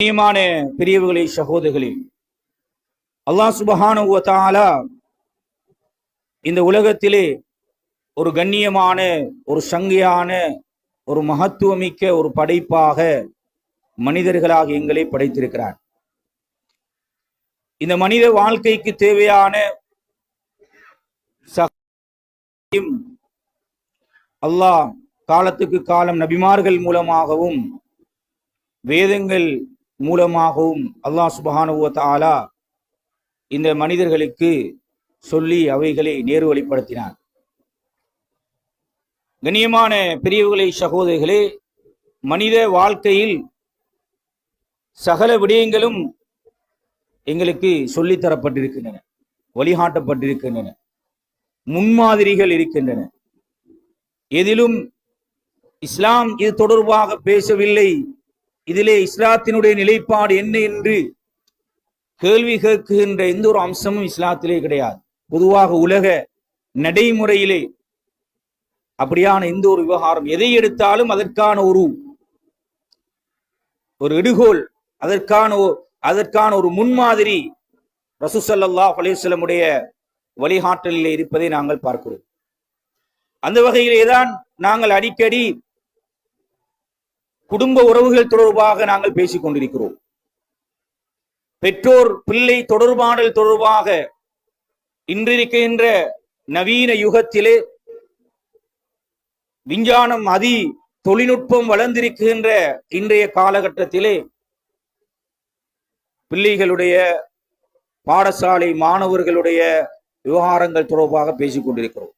கண்ணியமான பெரியவர்களே, சகோதரர்களே, அல்லாஹ் சுப்ஹானஹு வ தஆலா இந்த உலகத்திலே ஒரு கண்ணியமான, ஒரு சங்கையான, ஒரு மகத்துவமிக்க ஒரு படைப்பாக மனிதர்களாக எங்களை படைத்திருக்கிறார். இந்த மனித வாழ்க்கைக்கு தேவையான அல்லாஹ் காலத்துக்கு காலம் நபிமார்கள் மூலமாகவும் வேதங்கள் மூலமாகவும் அல்லாஹ் சுப்ஹானஹு வ தஆலா இந்த மனிதர்களுக்கு சொல்லி அவைகளை நேரு வழிப்படுத்தினார். கண்ணியமான பெரியவர்களே, சகோதரர்களே, மனித வாழ்க்கையில் சகல விடயங்களும் எங்களுக்கு சொல்லித்தரப்பட்டிருக்கின்றன, வழிகாட்டப்பட்டிருக்கின்றன, முன்மாதிரிகள் இருக்கின்றன. எதிலும் இஸ்லாம் இது தொடர்பாக பேசவில்லை. இதிலே இஸ்லாத்தினுடைய நிலைப்பாடு என்ன என்று கேள்வி கேட்கின்ற எந்த ஒரு அம்சமும் இஸ்லாத்திலே கிடையாது. பொதுவாக உலக நடைமுறையிலே அப்படியான எந்த ஒரு விவகாரம் எதை எடுத்தாலும் அதற்கான ஒரு இடுகோல், அதற்கான ஒரு முன்மாதிரி ரசூல் ஸல்லல்லாஹு அலைஹி வஸல்லம் உடைய வழிகாட்டலிலே இருப்பதை நாங்கள் பார்க்கிறோம். அந்த வகையிலே தான் நாங்கள் அடிக்கடி குடும்ப உறவுகள் தொடர்பாக நாங்கள் பேசிக் கொண்டிருக்கிறோம். பெற்றோர் பிள்ளை தொடர்பாடல் தொடர்பாக இன்றிருக்கின்ற நவீன யுகத்திலே விஞ்ஞானம் தொழில்நுட்பம் வளர்ந்திருக்கின்ற இன்றைய காலகட்டத்திலே பிள்ளைகளுடைய பாடசாலை மாணவர்களுடைய விவகாரங்கள் தொடர்பாக பேசிக் கொண்டிருக்கிறோம்.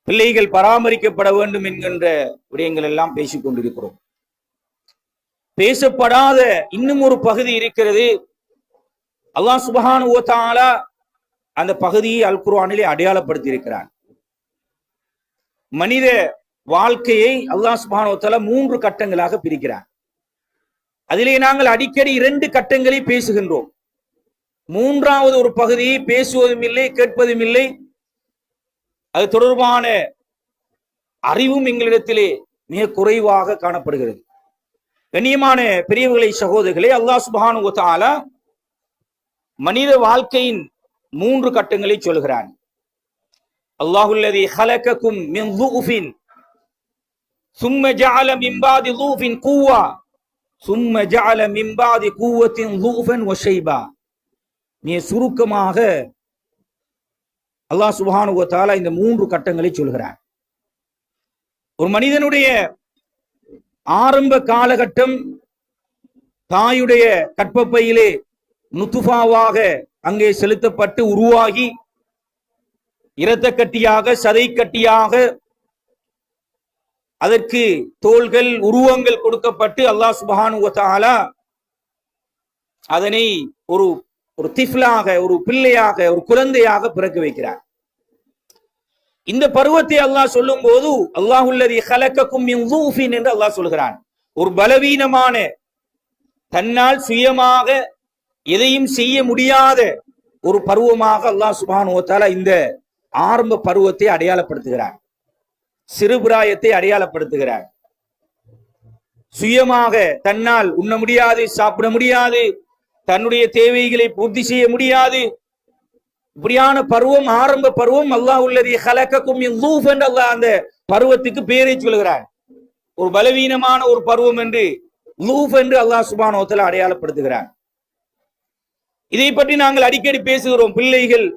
பிள்ளைகள் பராமரிக்கப்பட வேண்டும் என்கின்ற விடயங்கள் எல்லாம் பேசிக் கொண்டிருக்கிறோம். பேசப்படாத இன்னும் ஒரு பகுதி இருக்கிறது. அல்லாஹ் சுப்ஹானஹு வ தஆலா அந்த பகுதியை அல் குர்ஆனிலே அடையாளப்படுத்தி இருக்கிறான். மனித வாழ்க்கையை அல்லாஹ் சுப்ஹானஹு வ தஆலா 3 கட்டங்களாக பிரிக்கிறான். அதிலே நாங்கள் அடிக்கடி 2 கட்டங்களை பேசுகின்றோம். 3வது ஒரு பகுதியை பேசுவதும் இல்லை, கேட்பதும் இல்லை. அது தொடர்பான அறிவும் எங்களிடத்திலே மிக குறைவாக காணப்படுகிறது. கண்ணியமான பெரியவர்களே, சகோதரர்களே, அல்லாஹ் சுப்ஹானஹு வ தஆலா மனித வாழ்க்கையின் 3 கட்டங்களை சொல்கிறான். அல்லாஹுல்லதி ஹலககும் மின் ضعஃபின் ثم جعل من بعد ضعف قوة ثم جعل من بعد قوة ضعفا وشيبا. மிக சுருக்கமாக அல்லாஹ் சுப்ஹானஹு வ தஆலா இந்த 3 கட்டங்களை சொல்கிறார். ஒரு மனிதனுடைய ஆரம்ப காலகட்டம் தாயுடைய கற்பப்பையிலே நுத்துஃபாவாக அங்கே செலுத்தப்பட்டு உருவாகி இரத்த கட்டியாக, சதை கட்டியாக, அதற்கு தோள்கள், உருவங்கள் கொடுக்கப்பட்டு அல்லாஹ் சுப்ஹானஹு வ தஆலா அதனை ஒரு திஃப்லாக, ஒரு பிள்ளையாக, ஒரு குழந்தையாக பிறக்க வைக்கிறார். இந்த பருவத்தை அல்லாஹ் சொல்லும் போது அல்லாஹுல்லதி ஹலககும் மின் ضعஃபின் என்று அல்லாஹ் சொல்கிறான். ஒரு பலவீனமான, தன்னால் சுயமாக எதையும் செய்ய முடியாத ஒரு பருவமாக அல்லாஹ் சுப்ஹானஹு வ தஆலா இந்த ஆரம்ப பருவத்தை அடையாளப்படுத்துகிறார். சிறுபிராயத்தை அடையாளப்படுத்துகிறார். சுயமாக தன்னால் உண்ண முடியாது, சாப்பிட முடியாது, தன்னுடைய தேவைகளை பூர்த்தி செய்ய முடியாது. இப்படியான பருவம், ஆரம்ப பருவம். அல்லாஹுல்லதி ஹலககும் மின் ضعஃப் என்று அல்லாஹ் அந்த பருவத்துக்கு பெயரை சொல்கிறார். ஒரு பலவீனமான ஒரு பருவம் என்று, ضعஃப் என்று அல்லாஹ் சுப்ஹானஹு வ தஆலா அடையாளப்படுத்துகிறார். இதை பற்றி நாங்கள் அடிக்கடி பேசுகிறோம். பிள்ளைகள்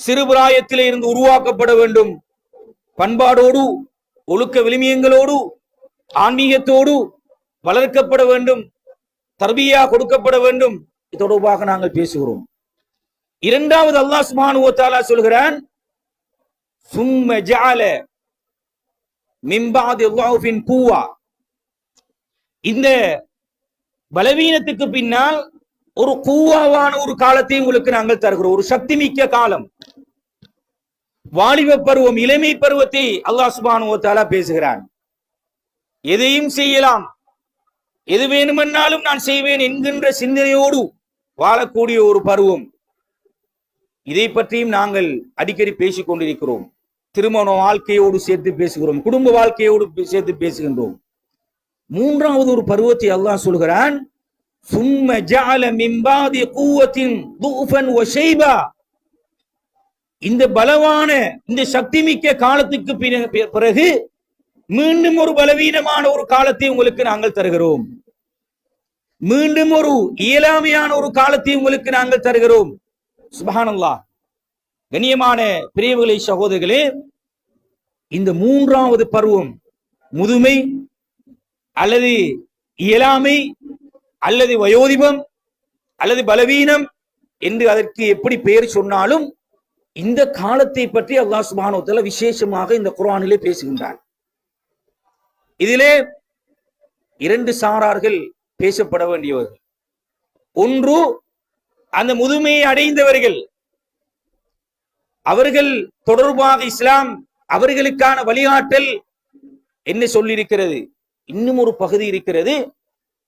சிறுபிராயத்திலே இருந்து உருவாக்கப்பட வேண்டும். பண்பாடோடு, ஒழுக்க விழுமியங்களோடு, ஆன்மீகத்தோடு வளர்க்கப்பட வேண்டும். தர்பியா கொடுக்கப்பட வேண்டும். இது தொடர்பாக நாங்கள் பேசுகிறோம். இரண்டாவது அல்லாஹ் சுப்ஹானஹு வ தஆலா சொல்கிறான், ثم جعل من بعد ضعف قوة. இந்த பலவீனத்துக்கு பின்னால் ஒரு கூவாவான ஒரு காலத்தை உங்களுக்கு நாங்கள் தருகிறோம். ஒரு சக்தி மிக்க காலம், வாலிப பருவம், இளமை பருவத்தை அல்லாஹ் சுப்ஹானஹு வ தஆலா பேசுகிறான். எதையும் செய்யலாம், எது வேணுமென்னாலும் நான் செய்வேன் என்கின்ற சிந்தனையோடு வாழக்கூடிய ஒரு பருவம். இதை பற்றியும் நாங்கள் அடிக்கடி பேசிக் கொண்டிருக்கிறோம். திருமண வாழ்க்கையோடு சேர்த்து பேசுகிறோம், குடும்ப வாழ்க்கையோடு சேர்த்து பேசுகின்றோம். மூன்றாவது ஒரு பருவத்தை அல்லாஹ் சொல்கிறான், ثم جعل من بعد قوة ضعفا وشيبا. இந்த பலவான இந்த சக்தி மிக்க காலத்துக்கு பிறகு மீண்டும் ஒரு பலவீனமான ஒரு காலத்தை உங்களுக்கு நாங்கள் தருகிறோம். மீண்டும் ஒரு இயலாமையான ஒரு காலத்தை உங்களுக்கு நாங்கள் தருகிறோம். சுப்ஹானல்லாஹ். கண்ணியமான பிரியவர்களே, சகோதரர்களே, இந்த மூன்றாவது பருவம், முதுமை அல்லது இயலாமை அல்லது வயோதிபம் அல்லது பலவீனம் என்று அதற்கு எப்படி பெயர் சொன்னாலும், இந்த காலத்தை பற்றி அல்லாஹ் சுப்ஹானஹு வ தஆலா விசேஷமாக இந்த குர்ஆனிலே பேசுகின்றார். இதிலே இரண்டு சாரார்கள் பேசப்பட வேண்டியவர்கள். ஒன்று, அந்த முதுமையை அடைந்தவர்கள். அவர்கள் தொடர்பாக இஸ்லாம் அவர்களுக்கான வழிகாட்டல் என்ன சொல்லியிருக்கிறது? இன்னும் ஒரு பகுதி இருக்கிறது.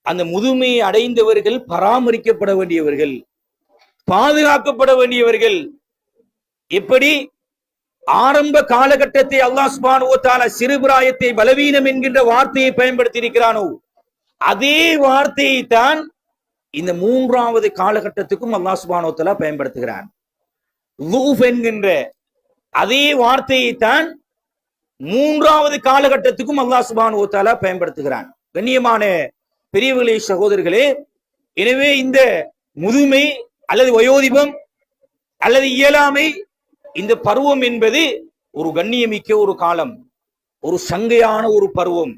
அந்த முதுமையை அடைந்தவர்கள் பராமரிக்கப்பட வேண்டியவர்கள், பாதுகாக்கப்பட வேண்டியவர்கள். எப்படி ஆரம்ப காலகட்டத்தை அல்லாஹ் சுப்ஹானஹு வ தஆலா சிறுபிராயத்தை பலவீனம் என்கின்ற வார்த்தையை பயன்படுத்தி இருக்கிறானோ, அதே வார்த்தையை தான் இந்த மூன்றாவது காலகட்டத்துக்கும் அல்லாஹ் சுப்ஹானஹு வ தஆலா பயன்படுத்துகிறான். லுஃப் என்கின்ற அதே வார்த்தையை தான் மூன்றாவது காலகட்டத்துக்கும் அல்லாஹ் சுப்ஹானஹு வ தஆலா பயன்படுத்துகிறான். கண்ணியமான பெரியவர்களே, சகோதரர்களே, எனவே இந்த முதுமை அல்லது வயோதிபம் அல்லது இயலாமை, இந்த பருவம் என்பது ஒரு கண்ணியமிக்க ஒரு காலம், ஒரு சங்கையான ஒரு பருவம்,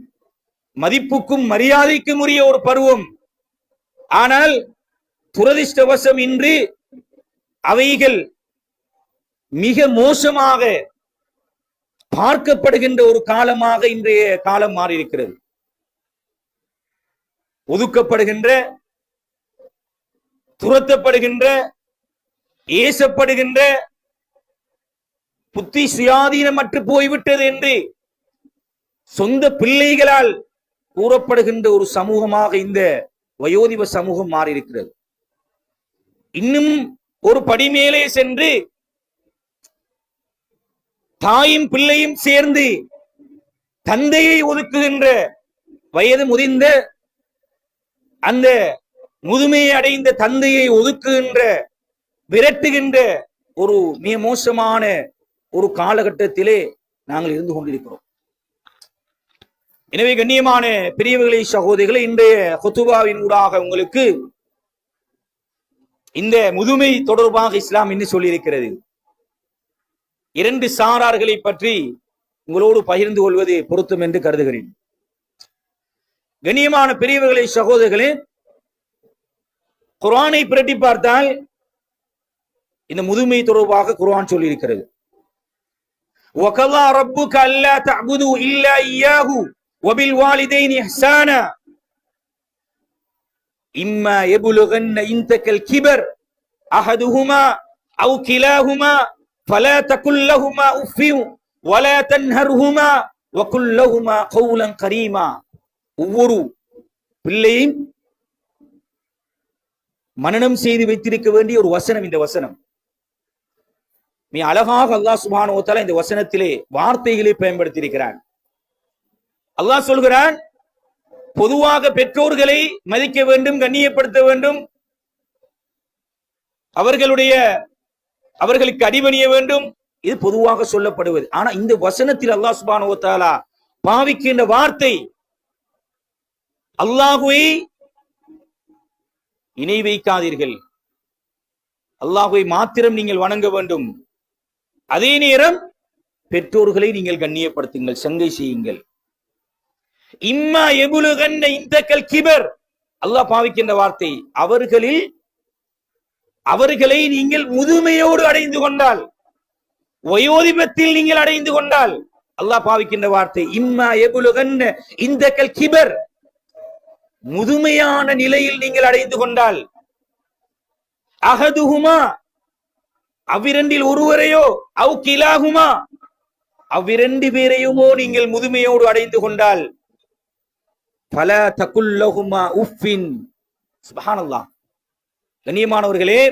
மதிப்புக்கும் மரியாதைக்கும் உரிய ஒரு பருவம். ஆனால் துரதிர்ஷ்டவசம் இன்று அவைகள் மிக மோசமாக பார்க்கப்படுகின்ற ஒரு காலமாக இன்றைய காலம் மாறியிருக்கிறது. ஒதுக்கப்படுகின்ற, துரத்தப்படுகின்ற, ஏசப்படுகின்ற, புத்தி சுயாதீனமற்று போய்விட்டது என்று சொந்த பிள்ளைகளால் கூறப்படுகின்ற ஒரு சமூகமாக இந்த வயோதிப சமூகம் மாறியிருக்கிறது. இன்னும் ஒரு படி மேலே சென்று தாயும் பிள்ளையும் சேர்ந்து தந்தையை ஒதுக்குகின்ற, வயது முதிர்ந்த அந்த முதுமையை அடைந்த தந்தையை ஒதுக்குகின்ற, விரட்டுகின்ற ஒரு மிக மோசமான ஒரு காலகட்டத்திலே நாங்கள் இருந்து கொண்டிருக்கிறோம். எனவே கண்ணியமான பெரியவர்களே, சகோதரிகளை, இன்றைய குத்துபாவின் ஊடாக உங்களுக்கு இந்த முதுமை தொடர்பாக இஸ்லாம் என்ன சொல்லியிருக்கிறது, இரண்டு சாரார்களை பற்றி உங்களோடு பகிர்ந்து கொள்வது பொருத்தம் என்று கருதுகிறேன். கண்ணியமான பெரியவர்களே, சகோதரர்களே, குர்ஆனை பிரட்டி பார்த்தால் இந்த முதுமை தொடர்பாக குர்ஆன் சொல்லியிருக்கிறது. وَقَضَى رَبُّكَ أَلَّا تَعْبُدُوا إِلَّا إِيَّاهُ وَبِالْوَالِدَيْنِ إِحْسَانًا إِمَّا يَبْلُغَنَّ عِندَكَ الْكِبَرَ أَحَدُهُمَا أَوْ كِلَاهُمَا فَلَا تَقُل لَّهُمَا أُفٍّ وَلَا تَنْهَرْهُمَا وَقُل لَّهُمَا قَوْلًا كَرِيمًا. ஒவ்வொரு பிள்ளையும் மனனம் செய்து வைத்திருக்க வேண்டிய ஒரு வசனம் இந்த வசனம். மிக அழகாக அல்லாஹ் சுப்ஹானஹு வ தஆலா இந்த வசனத்திலே வார்த்தைகளை பயன்படுத்தி இருக்கிறான். அல்லாஹ் சொல்கிறான், பொதுவாக பெற்றோர்களை மதிக்க வேண்டும், கண்ணியப்படுத்த வேண்டும், அவர்களுக்கு அடிபணிய வேண்டும், இது பொதுவாக சொல்லப்படுவது. ஆனா இந்த வசனத்தில் அல்லாஹ் சுப்ஹானஹு வ தஆலா பாவிக்கின்ற வார்த்தை, அல்லாஹ்வை இணை வைக்காதீர்கள், அல்லாஹ்வை மாத்திரம் நீங்கள் வணங்க வேண்டும், அதே நேரம் பெற்றோர்களை நீங்கள் கண்ணியப்படுத்துங்கள், சங்கை செய்யுங்கள். இம்மா யபுலுகன்ன இந்தக்கல் கிபர், அல்லாஹ் பாவிக்கின்ற வார்த்தை, அவர்களை நீங்கள் முதுமையோடு அடைந்து கொண்டால், வயோதிபத்தில் நீங்கள் அடைந்து கொண்டால், அல்லாஹ் பாவிக்கின்ற வார்த்தை இம்மா யபுலுகன்ன இந்தக்கல் கிபர், முதுமையான நிலையில் நீங்கள் அடைந்து கொண்டால், அஹதுஹுமா, அவ்விரண்டில் ஒருவரையோ, அவ் கிலாஹுமா, அவ்விரண்டு பேரையுமோ நீங்கள் முதுமையோடு அடைந்து கொண்டால், ஃபலா தகுல் லஹுமா உஃபின். சுப்ஹானல்லாஹ். கண்ணியமானவர்களே,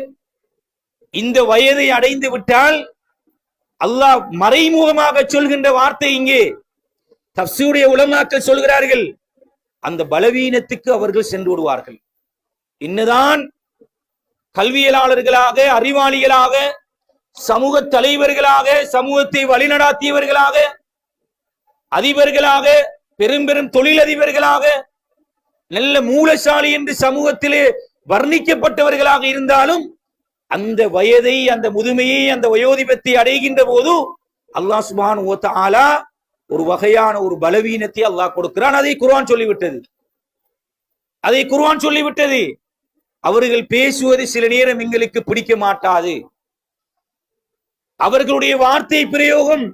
இந்த வயதை அடைந்து விட்டால் அல்லாஹ் மறைமுகமாக சொல்கின்ற வார்த்தை இங்கே தஃப்சீருடைய உலமாக்கள் சொல்கிறார்கள், அந்த பலவீனத்துக்கு அவர்கள் சென்று விடுவார்கள். இன்னுதான் கல்வியலாளர்களாக, அறிவாளிகளாக, சமூக தலைவர்களாக, சமூகத்தை வழிநடாத்தியவர்களாக, அதிபர்களாக, பெரும் பெரும் தொழிலதிபர்களாக, நல்ல மூலசாலி என்று சமூகத்திலே வர்ணிக்கப்பட்டவர்களாக இருந்தாலும் அந்த வயதை, அந்த முதுமையை, அந்த வயோதிபத்தை அடைகின்ற போது அல்லாஹ் சுப்ஹானஹு வ தஆலா ஒரு வகையான ஒரு பலவீனத்தை அல்லாஹ் கொடுக்கிறான். அதை குர்ஆன் சொல்லிவிட்டது. அதை குர்ஆன் சொல்லிவிட்டது. அவர்கள் பேசுவது சில நேரம் எங்களுக்கு பிடிக்க மாட்டாது. அவர்களுடைய வார்த்தை பிரயோகம்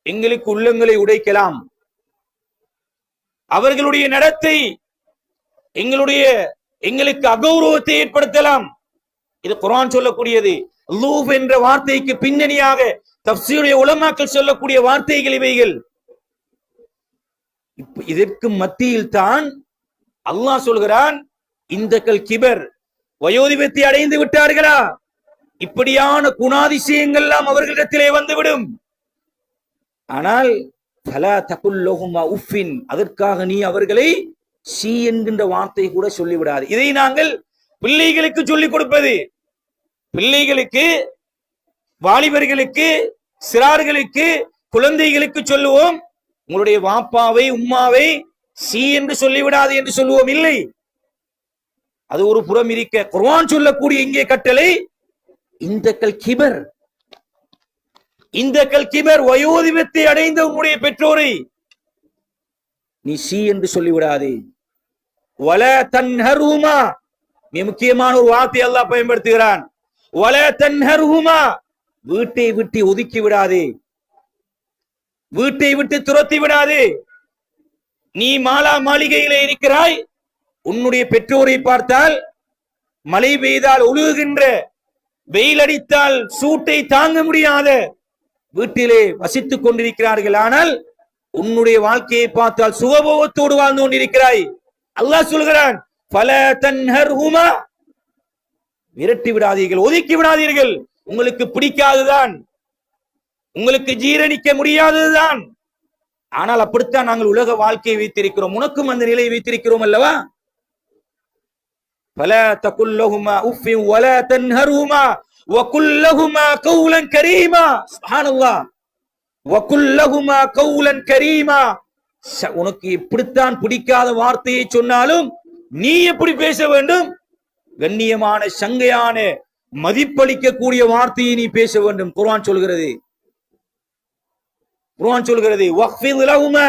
எங்களுக்கு உள்ளங்களை உடைக்கலாம். அவர்களுடைய நடத்தை எங்களுக்கு அகௌரவத்தை ஏற்படுத்தலாம். இது குர்ஆன் சொல்லக்கூடியது. லூஃப் என்ற வார்த்தைக்கு பின்னணியாக தஃப்சீருடைய உலமாக்கள் சொல்லக்கூடிய வார்த்தைகள் இவைகள். இதற்கு மத்தியில் தான் அல்லாஹ் சொல்கிறான், இந்த கிபர், வயோதிபத்தை அடைந்து விட்டார்களா, இப்படியான குணாதிசயங்கள் எல்லாம் அவர்களிடத்திலே வந்துவிடும். ஆனால் ஃபலா தகுல் லஹுமா உஃபின், அதற்காக நீ அவர்களை சி என்கின்ற வார்த்தை கூட சொல்லிவிடாது. இதை நாங்கள் பிள்ளைகளுக்கு சொல்லிக் கொடுப்பது, பிள்ளைகளுக்கு, வாலிபர்களுக்கு, சிறார்களுக்கு, குழந்தைகளுக்கு சொல்லுவோம், உங்களுடைய வாப்பாவை உம்மாவை சி என்று சொல்லிவிடாது என்று சொல்லுவோம். இல்லை, அது ஒரு புறம் இருக்க, குர்ஆன் சொல்லக்கூடிய இங்கே கட்டளை இந்த கிபர், இந்த கிபர், வயோதிபத்தை அடைந்த உன்னுடைய பெற்றோரை நீ சி என்று சொல்லிவிடாதே. வல தன்ஹருமா, மிக முக்கியமான ஒரு வார்த்தை அல்லாஹ் பயன்படுத்துகிறான். வல தன்ஹருமா, வீட்டை விட்டு ஒதுக்கி விடாதே, வீட்டை விட்டு துரத்தி விடாதே. நீ மாலா மாளிகையிலே இருக்கிறாய், உன்னுடைய பெற்றோரை பார்த்தால் மழை பெய்தால் ஒழுகுகின்ற, வெயில் அடித்தால் சூட்டை தாங்க முடியாத வீட்டிலே வசித்துக் கொண்டிருக்கிறார்கள். ஆனால் உன்னுடைய வாழ்க்கையை பார்த்தால் சுகபோகத்தோடு வாழ்ந்து கொண்டிருக்கிறாய். அல்லாஹ் சொல்கிறான், ஃபல தன்ஹர்ஹுமா, விரட்டி விடாதீர்கள், ஒதுக்கி விடாதீர்கள். உங்களுக்கு பிடிக்காதுதான், உங்களுக்கு ஜீரணிக்க முடியாததுதான். ஆனால் அப்படித்தான் நாங்கள் உலக வாழ்க்கையை வைத்திருக்கிறோம். உனக்கும் அந்த நிலையை வைத்திருக்கிறோம் அல்லவா? فلا تقل لهما اف ولا تنهرهما وقل لهما قولا كريما. سبحان الله. وقل لهما قولا كريما. உனக்கு எப்படித்தான் பிடிக்காத வார்த்தையை சொன்னாலும் நீ எப்படி பேச வேண்டும்? கண்ணியமான, சங்கையான, மதிப்பளிக்கக்கூடிய வார்த்தையை நீ பேச வேண்டும். குர்ஆன் சொல்கிறது, குர்ஆன் சொல்கிறது, வக்ஃபித் லஹுமா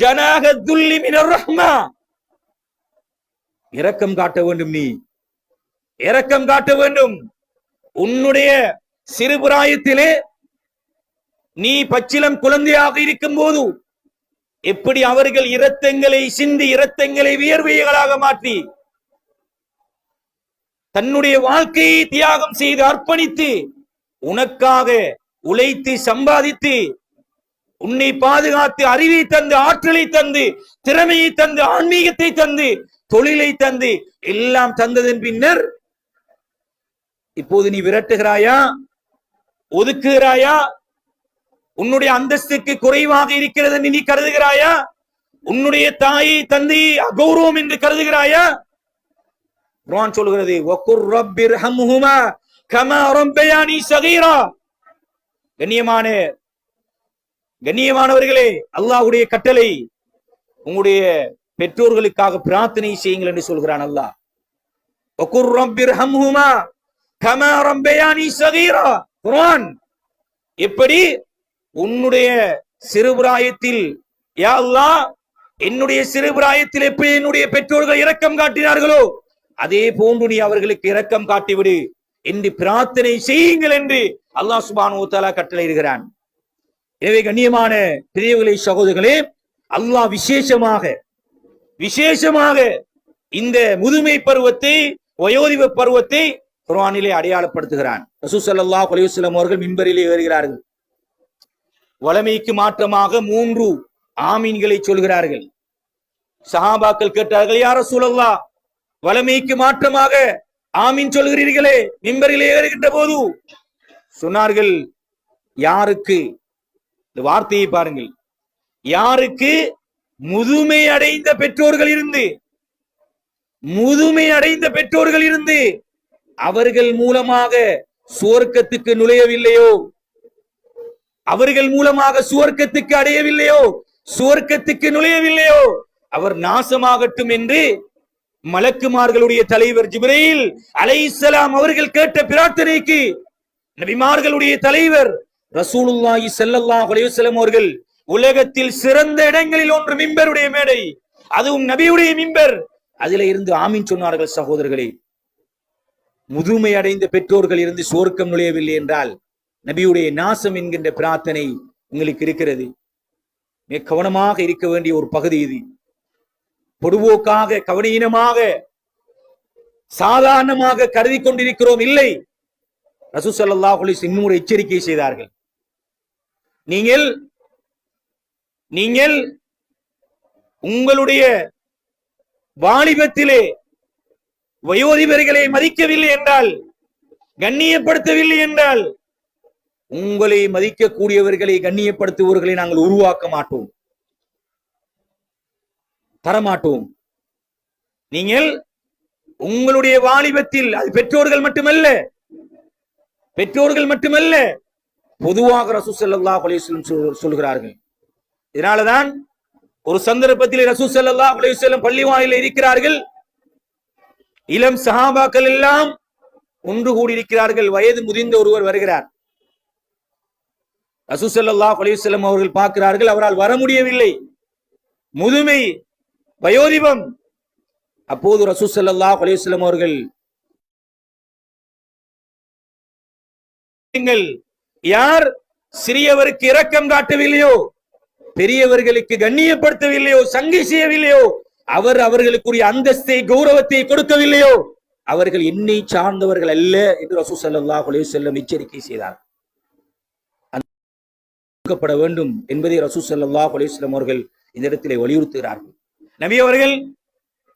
ஜனாஹ துல்லி மினர் ரஹ்மா. இரக்கம் காட்ட வேண்டும், நீ இரக்கம் காட்ட வேண்டும். உன்னுடைய சிறுபிராயத்திலே நீ பச்சிலம் குழந்தையாக இருக்கும் போது எப்படி அவர்கள் இரத்தங்களை சிந்தி, இரத்தங்களை வியர்வைகளாக மாற்றி தன்னுடைய வாழ்க்கையை தியாகம் செய்து அர்ப்பணித்து உனக்காக உழைத்து சம்பாதித்து உன்னை பாதுகாத்து அறிவை தந்து, ஆற்றலை தந்து, திறமையை தந்து, ஆன்மீகத்தை தந்து, தொழிலை தந்து, எல்லாம் தந்ததன் பின்னர் இப்போது நீ விரட்டுகிறாயா, ஒதுக்குகிறாயா? உன்னுடைய அந்தஸ்துக்கு குறைவாக இருக்கிறது நீ கருதுகிறாயா? உன்னுடைய தாயை தந்தையை அகௌரவம் என்று கருதுகிறாயா? குர்ஆன் சொல்கிறது, வகுர் ரப்பிர்ஹம்ஹுமா கமா ரப்பயானி ஸகீரா. கண்ணியமானவர்களே, அல்லாஹ்வுடைய கட்டளை, உங்களுடைய பெற்றோர்களுக்காக பிரார்த்தனை செய்யுங்கள் என்று சொல்கிறான் அல்லாஹ். வகுர் ரப்பிர்ஹம்ஹுமா கமா ரப்பயானி ஸகீரா. குர்ஆன் எப்படி உன்னுடைய சிறுபிராயத்தில், யா அல்லாஹ், என்னுடைய சிறுபிராயத்தில் எப்படி என்னுடைய பெற்றோர்கள் இரக்கம் காட்டினார்களோ அதே போன்று நீ அவர்களுக்கு இரக்கம் காட்டிவிடு என்று பிரார்த்தனை செய்யுங்கள் என்று அல்லாஹ் சுப்ஹானஹு வ தஆலா கட்டளையிடுகிறான். எனவே கண்ணியமான பெரியவர்களே, சகோதரர்களே, அல்லாஹ் விசேஷமாக இந்த முதுமை பருவத்தை, வயோதிப பருவத்தை குர்ஆனிலே அடையாளப்படுத்துகிறான். ரசூல் ஸல்லல்லாஹு அலைஹி வஸல்லம் அவர்கள் மிம்பரிலே ஏறுகிறார்கள். வளமைக்கு மாற்றமாக 3 ஆமீன்களை சொல்கிறார்கள். சஹாபாக்கள் கேட்டார்கள், யா ரசூலல்லாஹ், வளமைக்கு மாற்றமாக ஆமீன் சொல்கிறீர்களே, மிம்பரிலே ஏறுகின்ற போது? சொன்னார்கள், யாருக்கு, இந்த வார்த்தையை பாருங்கள், யாருக்கு முதுமை அடைந்த பெற்றோர்கள் இருந்து முதுமை அடைந்த பெற்றோர்கள் இருந்து அவர்கள் மூலமாக சுவர்க்கத்துக்கு நுழையவில்லையோ, அவர்கள் மூலமாக சுவர்க்கத்துக்கு அடையவில்லையோ, சுவர்க்கத்துக்கு நுழையவில்லையோ, அவர் நாசமாகட்டும் என்று மலக்குமார்களுடைய தலைவர் ஜிப்ரீல் அலைஹிஸ்ஸலாம் அவர்கள் கேட்ட பிரார்த்தனைக்கு நபிமார்களுடைய தலைவர் ரசூலுல்லாஹி ஸல்லல்லாஹு அலைஹி வஸல்லம் அவர்கள் உலகத்தில் சிறந்த இடங்களில் ஒன்று மிம்பருடைய மேடை, அதுவும் நபியுடைய மிம்பர், அதிலே இருந்து ஆமீன் சொன்னார்கள். சகோதரர்களே, முதுமை அடைந்த பெற்றோர்கள் இருந்து சுவர்க்கம் நுழையவில்லை என்றால் நபியுடைய நாசம் என்கின்ற பிரார்த்தனை உங்களுக்கு இருக்கிறது. மிக கவனமாக இருக்க வேண்டிய ஒரு பகுதி இது. பொதுவோக்காக கவனீனமாக சாதாரணமாக கருதி கொண்டிருக்கிறோம் இல்லை. ரசூல் ஸல்லல்லாஹு அலைஹி வஸல்லம் இன்னொரு எச்சரிக்கை செய்தார்கள். நீங்கள் உங்களுடைய வாலிபத்திலே வயோதிபர்களை மதிக்கவில்லை என்றால், கண்ணியப்படுத்தவில்லை என்றால், உங்களை மதிக்கக்கூடியவர்களை கண்ணியப்படுத்துபவர்களை நாங்கள் உருவாக்க மாட்டோம், தரமாட்டோம். நீங்கள் உங்களுடைய வாலிபத்தில், அது பெற்றோர்கள் மட்டுமல்ல, பொதுவாக ரசூல் ஸல்லல்லாஹு அலைஹி வஸல்லம் சொல்கிறார்கள். இதனாலதான் ஒரு சந்தர்ப்பத்தில் ரசூல் ஸல்லல்லாஹு அலைஹி வஸல்லம் பள்ளிவாயிலில் இருக்கிறார்கள். இளம் சஹாபாக்கள் எல்லாம் ஒன்று கூடியிருக்கிறார்கள். வயது முதிர்ந்த ஒருவர் வருகிறார். ரசூல் ஸல்லல்லாஹு அலைஹி வஸல்லம் அவர்கள் பார்க்கிறார்கள், அவரால் வர முடியவில்லை, முதுமை, வயோதிபம். அப்போது ரசூல் ஸல்லல்லாஹு அலைஹி வஸல்லம் அவர்கள், யார் சிறியவருக்கு இரக்கம் காட்டவில்லையோ, பெரியவர்களுக்கு கண்ணியப்படுத்தவில்லையோ, சங்கை செய்யவில்லையோ, அவர்களுக்குரிய அந்தஸ்தை, கௌரவத்தை கொடுக்கவில்லையோ, அவர்கள் என்னை சார்ந்தவர்கள் அல்ல என்று ரசூல் ஸல்லல்லாஹு அலைஹி வஸல்லம் எச்சரிக்கை செய்தார். கொடுக்கப்பட வேண்டும் என்பதை ரசூல் ஸல்லல்லாஹு அலைஹி வஸல்லம் அவர்கள் இந்த இடத்திலே வலியுறுத்துகிறார்கள். நபி அவர்கள்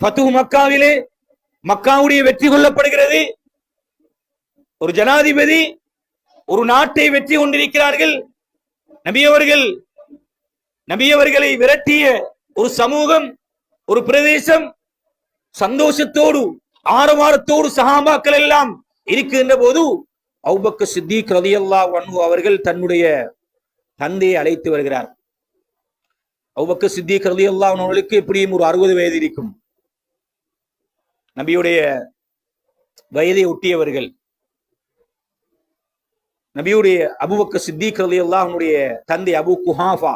ஃபத்ஹு மக்காவிலே, மக்காவுடைய வெற்றி கொள்ளப்படுகிறது. ஒரு ஜனாதிபதி ஒரு நாட்டை வெற்றி கொண்டிருக்கிறார்கள். நபி அவர்களை விரட்டிய ஒரு சமூகம், ஒரு பிரதேசம் சந்தோஷத்தோடு ஆரவாரத்தோடு சஹாபாக்கள் எல்லாம் இருக்கின்ற போது அபூபக்கர் சித்திக் ரலியல்லாஹு அன்ஹு அவர்கள் தன்னுடைய தந்தையை அழைத்து வருகிறார். அபூபக்கர் சித்திக் ரலியல்லாஹு அன்ஹு அவர்களுக்கு எப்படியும் ஒரு 60 வயது இருக்கும். நபியுடைய வயதை ஒட்டியவர்கள். நபியுடைய அபூபக்கர் சித்திக் ரலியல்லாஹு அன்ஹுடைய தந்தை அபூ குஹாஃபா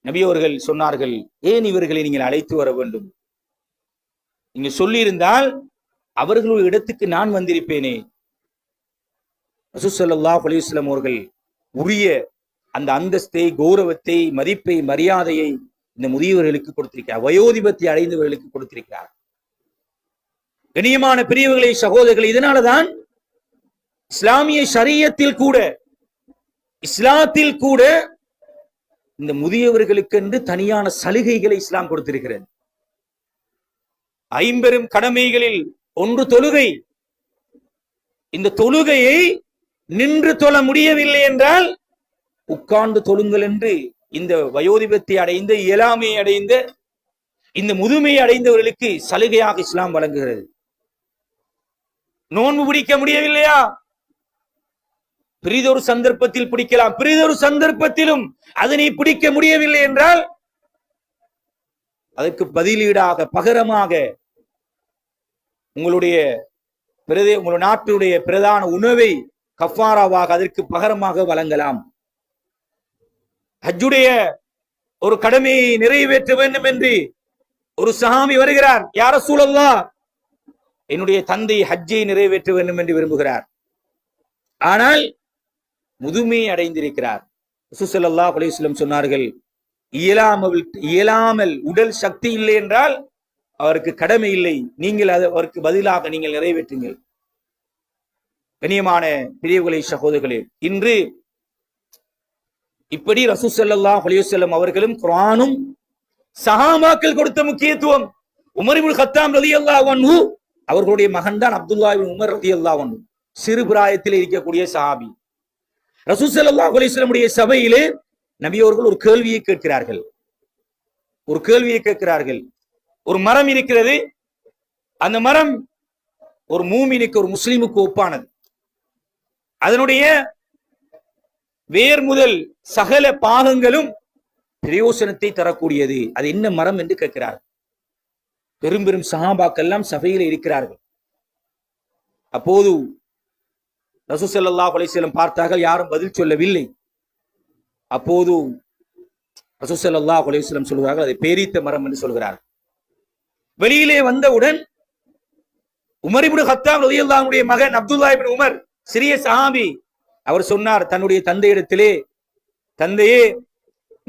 நபி அவர்கள் சொன்னார்கள், ஏன் இவர்களை நீங்கள் அழைத்து வர வேண்டும்? நீங்க சொல்லி இருந்தால் அவர்களுடைய இடத்துக்கு நான் வந்திருப்பேனே. ரசூல் ஸல்லல்லாஹு அலைஹி வஸல்லம் அவர்கள் உரிய அந்த அந்தஸ்தை, கௌரவத்தை, மதிப்பை, மரியாதையை இந்த முதியவர்களுக்கு கொடுத்திருக்கிறார், வயோதிபத்தை அடைந்தவர்களுக்கு கொடுத்திருக்கிறார். கண்ணியமான பெரியவர்களை, சகோதரர்கள், இதனாலதான் இஸ்லாமிய ஷரியத்தில் கூட, இஸ்லாத்தில் கூட இந்த முதியவர்களுக்கு என்று தனியான சலுகைகளை இஸ்லாம் கொடுத்திருக்கிறது. 50 கடமைகளில் ஒன்று தொழுகை. இந்த தொழுகையை நின்று தொழ முடியவில்லை என்றால் உட்கார்ந்து தொழுங்கள் என்று இந்த வயோதிபத்தை அடைந்த, இயலாமை அடைந்த, இந்த முதுமையை அடைந்தவர்களுக்கு சலுகையாக இஸ்லாம் வழங்குகிறது. நோன்பு பிடிக்க முடியவில்லையா? பிரிதொரு சந்தர்ப்பத்தில் பிடிக்கலாம். பிரிதொரு சந்தர்ப்பத்திலும் அதனை பிடிக்க முடியவில்லை என்றால் அதற்கு பதிலீடாக, பகரமாக உங்களுடைய நாட்டுடைய பிரதான உணவை கஃபாராவாக அதற்கு பகரமாக வழங்கலாம். ஹஜ்ஜுடைய ஒரு கடமையை நிறைவேற்ற வேண்டும் என்று ஒரு சஹாபி வருகிறார். யா ரசூலல்லாஹ், என்னுடைய தந்தை ஹஜ்ஜை நிறைவேற்ற வேண்டும் என்று விரும்புகிறார். ஆனால் முதுமை அடைந்திருக்கிறார். ரசூல் ஸல்லல்லாஹு அலைஹி வஸல்லம் சொன்னார்கள், இயலாமல் உடல் சக்தி இல்லை என்றால் அவருக்கு கடமை இல்லை, நீங்கள் அவருக்கு பதிலாக நீங்கள் நிறைவேற்றுங்கள். கண்ணியமான பெரியவர்களே, சகோதரர்களே, இன்று இப்படி ரசூல் ஸல்லல்லாஹு அலைஹி வஸல்லம் அவர்களும் குர்ஆனும் சஹாபாக்கள் கொடுத்த முக்கியத்துவம். உமர் இப்னு கத்தாப் ரலியல்லாஹு அன்ஹு அவர்களுடைய மகன் தான் அப்துல்லாஹ் இப்னு உமர் ரலியல்லாஹு அன்ஹு, சிறு பிராயத்தில் இருக்கக்கூடிய சஹாபி. ரசூல் ஸல்லல்லாஹு அலைஹி வஸல்லம் உடைய சபையிலே நபி அவர்கள் ஒரு கேள்வியை கேட்கிறார்கள். ஒரு மரம் இருக்கிறது, அந்த மரம் ஒரு மூமினுக்கு, ஒரு முஸ்லிமுக்கு ஒப்பானது. அதனுடைய வேர் முதல் சகல பாகங்களும் பிரயோசனத்தை தரக்கூடியது. அது என்ன மரம் என்று கேட்கிறார். பெரும் பெரும் சஹாபாக்கள் எல்லாம் சபையில் இருக்கிறார்கள். அப்போது ரசூல் ஸல்லல்லாஹு அலைஹி வஸல்லம் பார்த்தார்கள், யாரும் பதில் சொல்லவில்லை. அப்போது ரசூல் ஸல்லல்லாஹு அலைஹி வஸல்லம் சொல்கிறார்கள், அதை பேரீத்த மரம் என்று சொல்கிறார்கள். வெளியிலே வந்தவுடன் உமர் இப்னு கத்தாப் ரலியல்லாஹு அன்ஹுடைய மகன் அப்துல்லா இப்னு உமர், சிறிய சஹாபி, அவர் சொன்னார் தன்னுடைய தந்தையிடத்திலே, தந்தையே,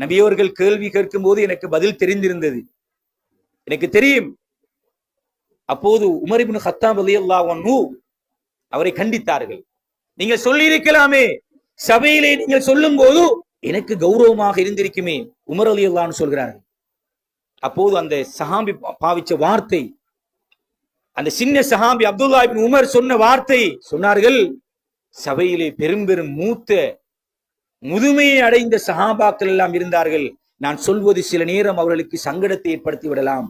நபியவர்கள் கேள்வி கேட்கும் போது எனக்கு பதில் தெரிந்திருந்தது, எனக்கு தெரியும். அப்போது உமர் இப்னு கத்தாப் ரலியல்லாஹு அன்ஹு அவரை கண்டித்தார்கள். நீங்கள் சொல்லி இருக்கலாமே, சபையிலே நீங்கள் சொல்லும் போது எனக்கு கௌரவமாக இருந்திருக்குமே. உமர் ரலியல்லாஹு அன்ஹு சொல்கிறார்கள். அப்போது அந்த சஹாபி பாவிச்ச வார்த்தை, அந்த சின்ன சஹாபி அப்துல்லா இப்னு உமர் சொன்ன வார்த்தை, சொன்னார்கள், சபையிலே பெரும் பெரும் மூத்த முதுமையை அடைந்த சஹாபாக்கள் எல்லாம் இருந்தார்கள், நான் சொல்வது சில நேரம் அவர்களுக்கு சங்கடத்தை ஏற்படுத்தி விடலாம்.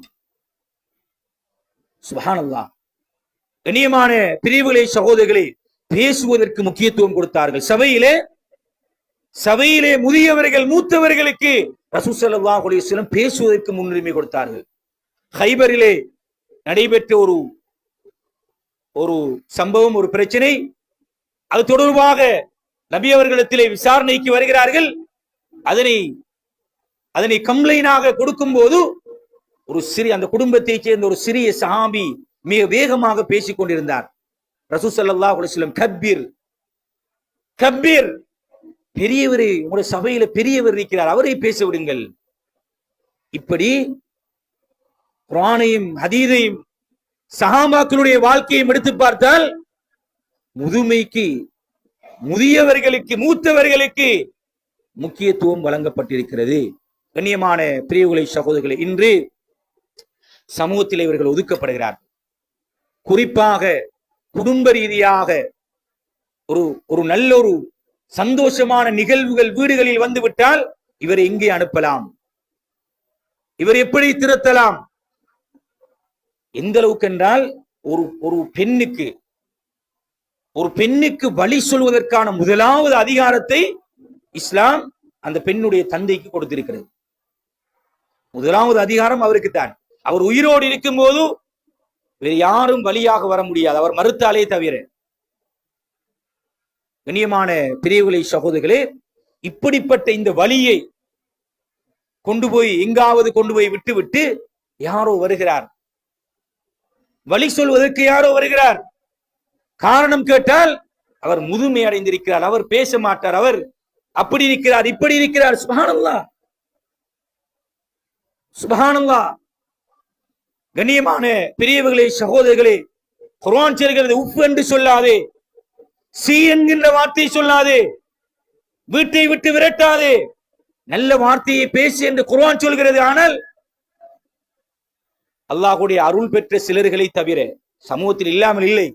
சுப்ஹானல்லாஹ். கண்ணியமான பிரிவுகளை சகோதரர்களே, பேசுவதற்கு முக்கியத்துவம் கொடுத்தார்கள். சபையிலே முதியவர்கள் மூத்தவர்களுக்கு ரசூல் ஸல்லல்லாஹு அலைஹி வஸல்லம் பேசுவதற்கு முன்னுரிமை கொடுத்தார்கள். ஹைபரிலே நடைபெற்ற ஒரு சம்பவம், ஒரு பிரச்சனை, அது தொடர்பாக நபி அவர்களிடத்திலே விசாரணைக்கு வருகிறார்கள். அதனை கம்ப்ளைனாக கொடுக்கும் போது அந்த குடும்பத்தைச் சேர்ந்த ஒரு சிறிய சஹாபி மிக வேகமாக பேசிக் கொண்டிருந்தார். ரசூல் ஸல்லல்லாஹு அலைஹி வஸல்லம், கப்பீர் கப்பீர், பெரியவரே, உங்களுடைய சபையில பெரியவர் இருக்கிறார், அவரை பேச விடுங்கள். இப்படி குர்ஆனையும் ஹதீஸையும் சஹாபாக்களுடைய வாழ்க்கையும் எடுத்து பார்த்தால், முதுமைக்கு, முதியவர்களுக்கு, மூத்தவர்களுக்கு முக்கியத்துவம் வழங்கப்பட்டிருக்கிறது. கண்ணியமான பிரிவுகளை சகோதரர்களே, இன்று சமூகத்தில் இவர்கள் ஒதுக்கப்படுகிறார். குறிப்பாக குடும்ப ரீதியாக ஒரு நல்ல ஒரு சந்தோஷமான நிகழ்வுகள் வீடுகளில் வந்துவிட்டால் இவரை எங்கே அனுப்பலாம், இவர் எப்படி திருத்தலாம், எந்த அளவுக்கு என்றால் ஒரு பெண்ணுக்கு வழி சொல்வதற்கான முதலாவது அதிகாரத்தை இஸ்லாம் அந்த பெண்ணுடைய தந்தைக்கு கொடுத்திருக்கிறது. முதலாவது அதிகாரம் அவருக்குத்தான். அவர் உயிரோடு இருக்கும் போது வேறு யாரும் வழியாக வர முடியாது, அவர் மறுத்தாலே தவிர. கண்ணியமான பிரிவுகளை சகோதரர்களே, இப்படிப்பட்ட இந்த வழியை எங்காவது கொண்டு போய் விட்டு யாரோ வருகிறார், வழி சொல்வதற்கு யாரோ வருகிறார். காரணம் கேட்டால் அவர் முதுமை அடைந்திருக்கிறார், அவர் பேச மாட்டார், அவர் அப்படி இருக்கிறார், இப்படி இருக்கிறார். சுப்ஹானல்லாஹ், சுப்ஹானல்லாஹ். கண்ணியமான பெரியவர்களே சகோதரர்களே, குர்ஆன் சொல்கிறது, உஃப் என்று சொல்லாதே, சி என்கின்ற வார்த்தையை சொல்லாதே, வீட்டை விட்டு விரட்டாதே, நல்ல வார்த்தையை பேசு என்று குர்ஆன் சொல்கிறது. ஆனால் அல்லாஹ்வுடைய அருள் பெற்ற சிலர்களை தவிர சமூகத்தில் இல்லாமல் இல்லை.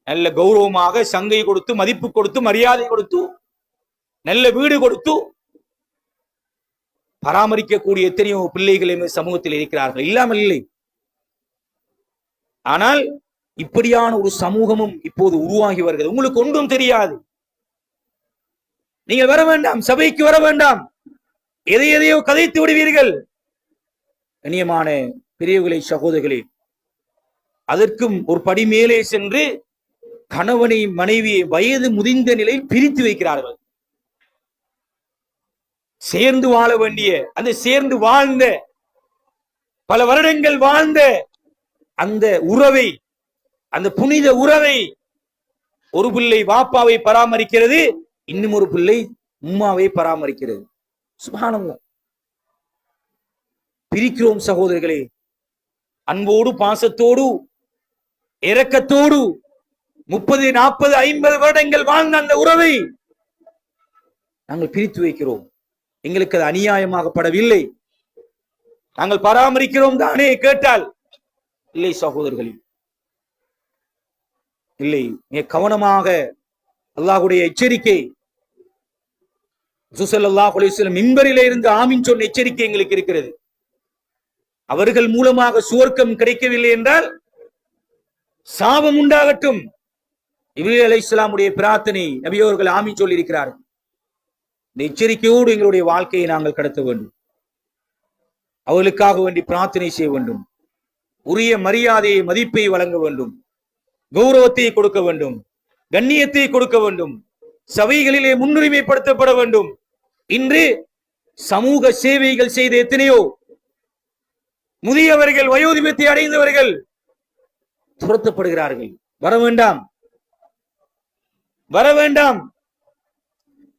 நல்ல கௌரவமாக சங்கை கொடுத்து, மதிப்பு கொடுத்து, மரியாதை கொடுத்து, நல்ல வீடு கொடுத்து பராமரிக்கக்கூடிய எத்தனையோ பிள்ளைகள் சமூகத்தில் இருக்கிறார்கள், இல்லாமல் இல்லை. ஆனால் இப்படியான ஒரு சமூகமும் இப்போது உருவாகி வருகிறது. உங்களுக்கு ஒன்றும் தெரியாது, நீங்கள் வர வேண்டாம், சபைக்கு வர வேண்டாம், எதையோ கதைத்து விடுவீர்கள். கண்ணியமான பெரியவர்களே சகோதரர்களே, அதற்கும் ஒரு படி மேலே சென்று கணவனை மனைவியை வயது முதிர்ந்த நிலையில் பிரித்து வைக்கிறார்கள். சேர்ந்து வாழ வேண்டிய, அந்த சேர்ந்து வாழ்ந்த, பல வருடங்கள் வாழ்ந்த அந்த உறவை, அந்த புனித உறவை, ஒரு பிள்ளை வாப்பாவை பராமரிக்கிறது, இன்னும் ஒரு பிள்ளை உம்மாவை பராமரிக்கிறது. சுப்ஹானல்லாஹ். பிரிக்கிறோம் சகோதரர்களே. அன்போடு, பாசத்தோடு, இரக்கத்தோடு 30, 40, 50 வருடங்கள் வாழ்ந்த அந்த உறவை நாங்கள் பிரித்து வைக்கிறோம். எங்களுக்கு அது அநியாயமாகப்படவில்லை. நாங்கள் பராமரிக்கிறோம் தானே கேட்டால் இல்லை சகோதரர்களே, இல்லை. மிக கவனமாக அல்லாஹ்வுடைய எச்சரிக்கை, ரசூல் ஸல்லல்லாஹு அலைஹி வஸல்லம் மிம்பரிலே இருந்து ஆமீன் சொன்ன எச்சரிக்கை எங்களுக்கு இருக்கிறது. அவர்கள் மூலமாக சுவர்க்கம் கிடைக்கவில்லை என்றால் சாபம் உண்டாகட்டும். இப்ராஹீம் அலைஹிஸ்ஸலாமுடைய பிரார்த்தனை நபி அவர்கள் ஆமீன் சொல்லி இருக்கிறார். இந்த எச்சரிக்கையோடு எங்களுடைய வாழ்க்கையை நாங்கள் கடத்த வேண்டும். அவர்களுக்காக வேண்டி பிரார்த்தனை செய்ய வேண்டும். உரிய மரியாதையை மதிப்பை வழங்க வேண்டும். கௌரவத்தை கொடுக்க வேண்டும். கண்ணியத்தை கொடுக்க வேண்டும். சபைகளிலே முன்னுரிமைப்படுத்தப்பட வேண்டும். இன்று சமூக சேவைகள் செய்த எத்தனையோ முதியவர்கள், வயோதிபத்தை அடைந்தவர்கள் துரத்தப்படுகிறார்கள். வர வேண்டாம், வர வேண்டாம்.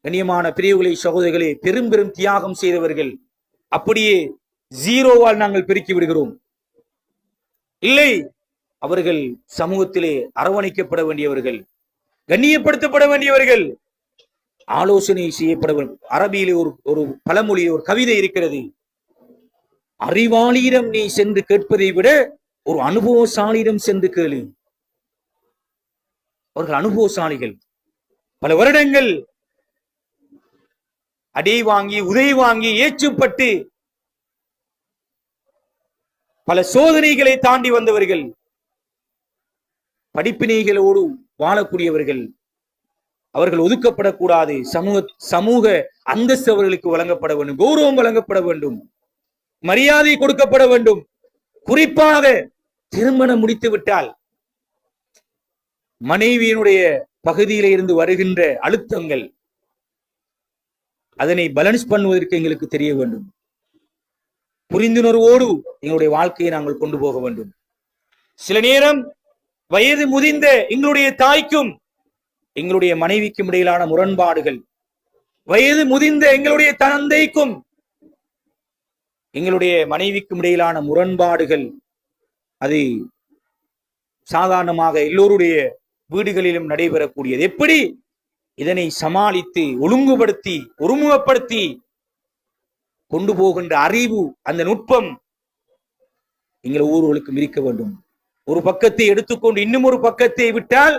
கண்ணியமான பிரிவுகளை சகோதரர்களே, பெரும் பெரும் தியாகம் செய்தவர்கள் அப்படியே ஜீரோவால் நாங்கள் பெருக்கி விடுகிறோம். இல்லை, அவர்கள் சமூகத்திலே அரவணைக்கப்பட வேண்டியவர்கள், கண்ணியப்படுத்தப்பட வேண்டியவர்கள், ஆலோசனை செய்யப்பட வேண்டும். அரபியிலே ஒரு பழமொழி, ஒரு கவிதை இருக்கிறது. அறிவாளியிடம் நீ சென்று கேட்பதை விட ஒரு அனுபவசாலியிடம் சென்று கேளு. அவர்கள் அனுபவசாலிகள். பல வருடங்கள் அடை வாங்கி, உதை வாங்கி, ஏச்சுப்பட்டு பல சோதனைகளை தாண்டி வந்தவர்கள், படிப்பினைகளோடு வாழக்கூடியவர்கள். அவர்கள் ஒதுக்கப்படக்கூடாது. சமூக அந்தஸ்து அவர்களுக்கு வழங்கப்பட வேண்டும். கௌரவம் வழங்கப்பட வேண்டும். மரியாதை கொடுக்கப்பட வேண்டும். குறிப்பாக திருமணம் முடித்து விட்டால் மனைவியினுடைய பகுதியில இருந்து வருகின்ற அழுத்தங்கள், அதனை பேலன்ஸ் பண்ணுவதற்கு எங்களுக்கு தெரிய வேண்டும். புரிந்துணர்வோடு எங்களுடைய வாழ்க்கையை நாங்கள் கொண்டு போக வேண்டும். சில நேரம் வயது முதிர்ந்த எங்களுடைய தாய்க்கும் எங்களுடைய மனைவிக்கும் இடையிலான முரண்பாடுகள், வயது முதிர்ந்த எங்களுடைய தந்தைக்கும் எங்களுடைய மனைவிக்கும் இடையிலான முரண்பாடுகள், அது சாதாரணமாக எல்லோருடைய வீடுகளிலும் நடைபெறக்கூடியது. எப்படி இதனை சமாளித்து ஒழுங்குபடுத்தி ஒருமுகப்படுத்தி கொண்டு போகின்ற அறிவு, அந்த நுட்பம் எங்கள் ஒவ்வொருவருக்கும் இருக்க வேண்டும். ஒரு பக்கத்தை எடுத்துக்கொண்டு இன்னும் ஒரு பக்கத்தை விட்டால்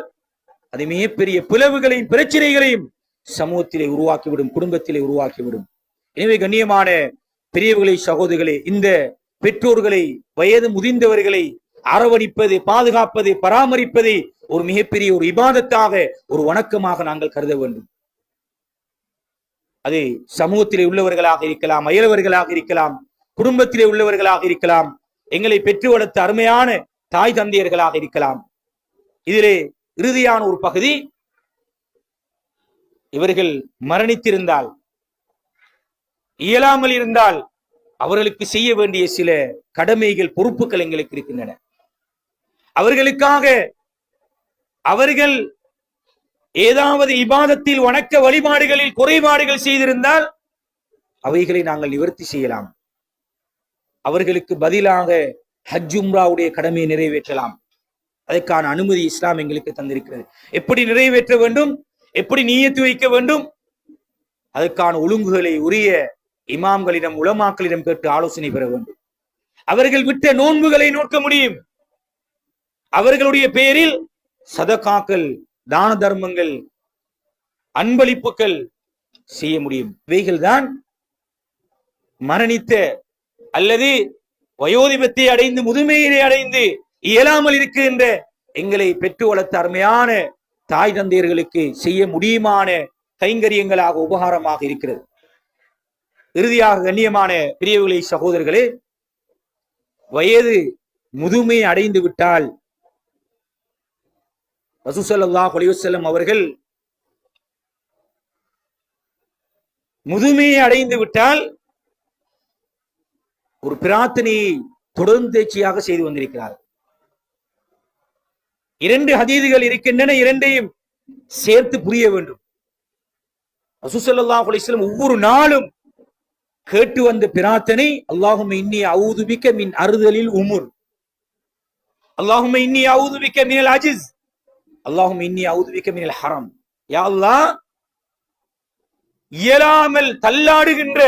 அது மிகப்பெரிய பிளவுகளையும் பிரச்சனைகளையும் சமூகத்திலே உருவாக்கிவிடும், குடும்பத்திலே உருவாக்கிவிடும். எனவே கண்ணியமான பெரியவர்களை, சகோதரிகளே, இந்த பெற்றோர்களை, வயது முதிர்ந்தவர்களை அரவணைப்பது, பாதுகாப்பது, பராமரிப்பது ஒரு மிகப்பெரிய ஒரு இபாதத்தாக, ஒரு வணக்கமாக நாங்கள் கருத வேண்டும். அது சமூகத்திலே உள்ளவர்களாக இருக்கலாம், அயலவர்களாக இருக்கலாம், குடும்பத்திலே உள்ளவர்களாக இருக்கலாம், எங்களை பெற்று வளர்த்த அருமையான தாய் தந்தையர்களாக இருக்கலாம். இதிலே இறுதியான ஒரு பகுதி, இவர்கள் மரணித்திருந்தால், இயலாமல் இருந்தால் அவர்களுக்கு செய்ய வேண்டிய சில கடமைகள், பொறுப்புகள் எங்களுக்கு இருக்கின்றன. அவர்களுக்காக அவர்கள் ஏதாவது இபாதத்தில், வணக்க வழிபாடுகளில் குறைபாடுகள் செய்திருந்தால் அவைகளை நாங்கள் நிவர்த்தி செய்யலாம். அவர்களுக்கு பதிலாக ஹஜ் உம்ராவுடைய கடமையை நிறைவேற்றலாம். அதற்கான அனுமதி இஸ்லாம் எங்களுக்கு தந்திருக்கிறது. எப்படி நிறைவேற்ற வேண்டும், எப்படி நியத்து வைக்க வேண்டும், அதற்கான ஒழுங்குகளை உரிய இமாம்களிடம், உலமாக்களிடம் கேட்டு ஆலோசனை பெற வேண்டும். அவர்கள் விட்ட நோன்புகளை நோக்க முடியும். அவர்களுடைய பெயரில் சதகாக்கள், தான தர்மங்கள், அன்பளிப்புகள் செய்ய முடியும். இவைகள் தான் மரணித்த அல்லது வயோதிபத்தை அடைந்து முதுமையிலே அடைந்து இயலாமல் இருக்கின்ற எங்களை பெற்று வளர்த்த அருமையான தாய் தந்தையர்களுக்கு செய்ய முடியுமான கைங்கரியங்களாக, உபகாரமாக இருக்கிறது. இறுதியாக கண்ணியமான பெரியவர்களே, சகோதரர்களே, வயது முதுமை அடைந்து விட்டால் ரசூல் ஸல்லல்லாஹு அலைஹி வஸல்லம் அவர்கள் முதுமையை அடைந்து விட்டால் ஒரு பிரார்த்தனையை தொடர்ந்தேச்சியாக செய்து வந்திருக்கிறார். 2 ஹதீதுகள் இருக்கின்றன, இரண்டையும் சேர்த்து புரிய வேண்டும். ரசூல் ஸல்லல்லாஹு அலைஹி வஸல்லம் ஒவ்வொரு நாளும் கேட்டு வந்த பிரார்த்தனை, அல்லாஹும்ம இன்னி அஊது பிக மின் அர்தலில் உமுர், அல்லாஹும்ம இன்னி அஊது பிக மினல் அஜிஸ், அல்லாஹும்ம இன்னி அஊது பிக மினல் ஹரம். யா அல்லாஹ், இயலாமல் தள்ளாடுகின்ற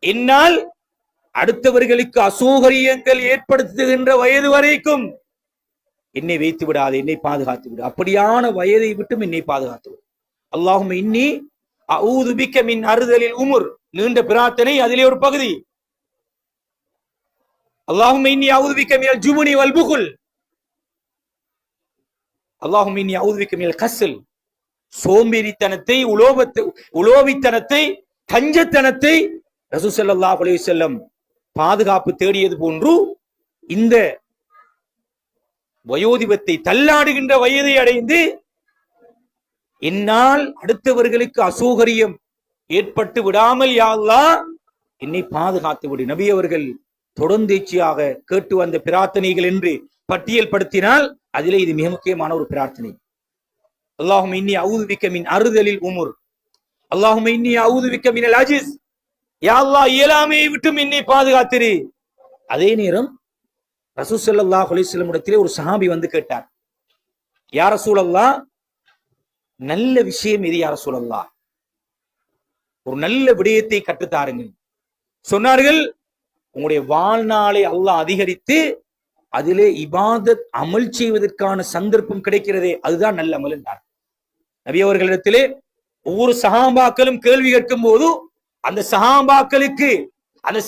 என்னால் அடுத்தவர்களுக்கு அசௌகரியங்கள் ஏற்படுத்துகின்ற வயது வரைக்கும் என்னை வைத்து விடாது, என்னை பாதுகாத்து விடு. அப்படியான வயதை விட்டும் என்னை பாதுகாத்து விடு. அல்லாஹும்ம இன்னி அஊது பிக மின் அர்தலில் உமுர், நீண்ட பிரார்த்தனை, அதிலே ஒரு பகுதி. அல்லாஹும்ம இன்னி அஊது பிக மினல் ஜுபுனி வல் புகுல், அல்லாஹும்ம இன்னி அஊது பிக்க மினல் கஸ்ல், சோம்பேறித்தனத்தை, உலோபித்தனத்தை, கஞ்சத்தனத்தை ரசூல் ஸல்லல்லாஹு அலைஹி வஸல்லம் பாதுகாப்பு தேடியது போன்று இந்த வயோதிபத்தை, தள்ளாடுகின்ற வயதை அடைந்து என்னால் அடுத்தவர்களுக்கு அசௌகரியம் ஏற்பட்டு விடாமல் யா அல்லாஹ் என்னை பாதுகாத்து விடு. நபி அவர்கள் தொடர்ந்தேச்சியாக கேட்டு வந்த பிரார்த்தனைகள் என்று பட்டியல் படுத்தினால் அதிலே இது மிக முக்கியமான ஒரு பிரார்த்தனை. அல்லாஹும்ம இன்னி அஊது பிக்க மின் அர்தலில் உமுர், அல்லாஹும்ம இன்னி அஊது பிக்க மினல் அஜிஸ், யா அல்லாஹ் இயலாமையை விட்டும் என்னை பாதுகாத்திரு. அதே நேரம் ரசூல் ஸல்லல்லாஹு அலைஹி வஸல்லம் இடத்திலே ஒரு சஹாபி வந்து கேட்டார், யா ரசூலல்லாஹ், நல்ல விஷயம் இது யா ரசூலல்லாஹ், ஒரு நல்ல விடயத்தை கற்றுத்தாருங்கள். சொன்னார்கள், உங்களுடைய வாழ்நாளை அல்லாஹ் அதிகரித்து அதிலே இபாதத் அமல் செய்வதற்கான சந்தர்ப்பம் கிடைக்கிறதே, அதுதான் நல்ல அமல் என்றார். நபி அவர்களிடத்திலே ஒவ்வொரு சஹாபாக்களும் கேள்வி கேட்கும் போது அந்த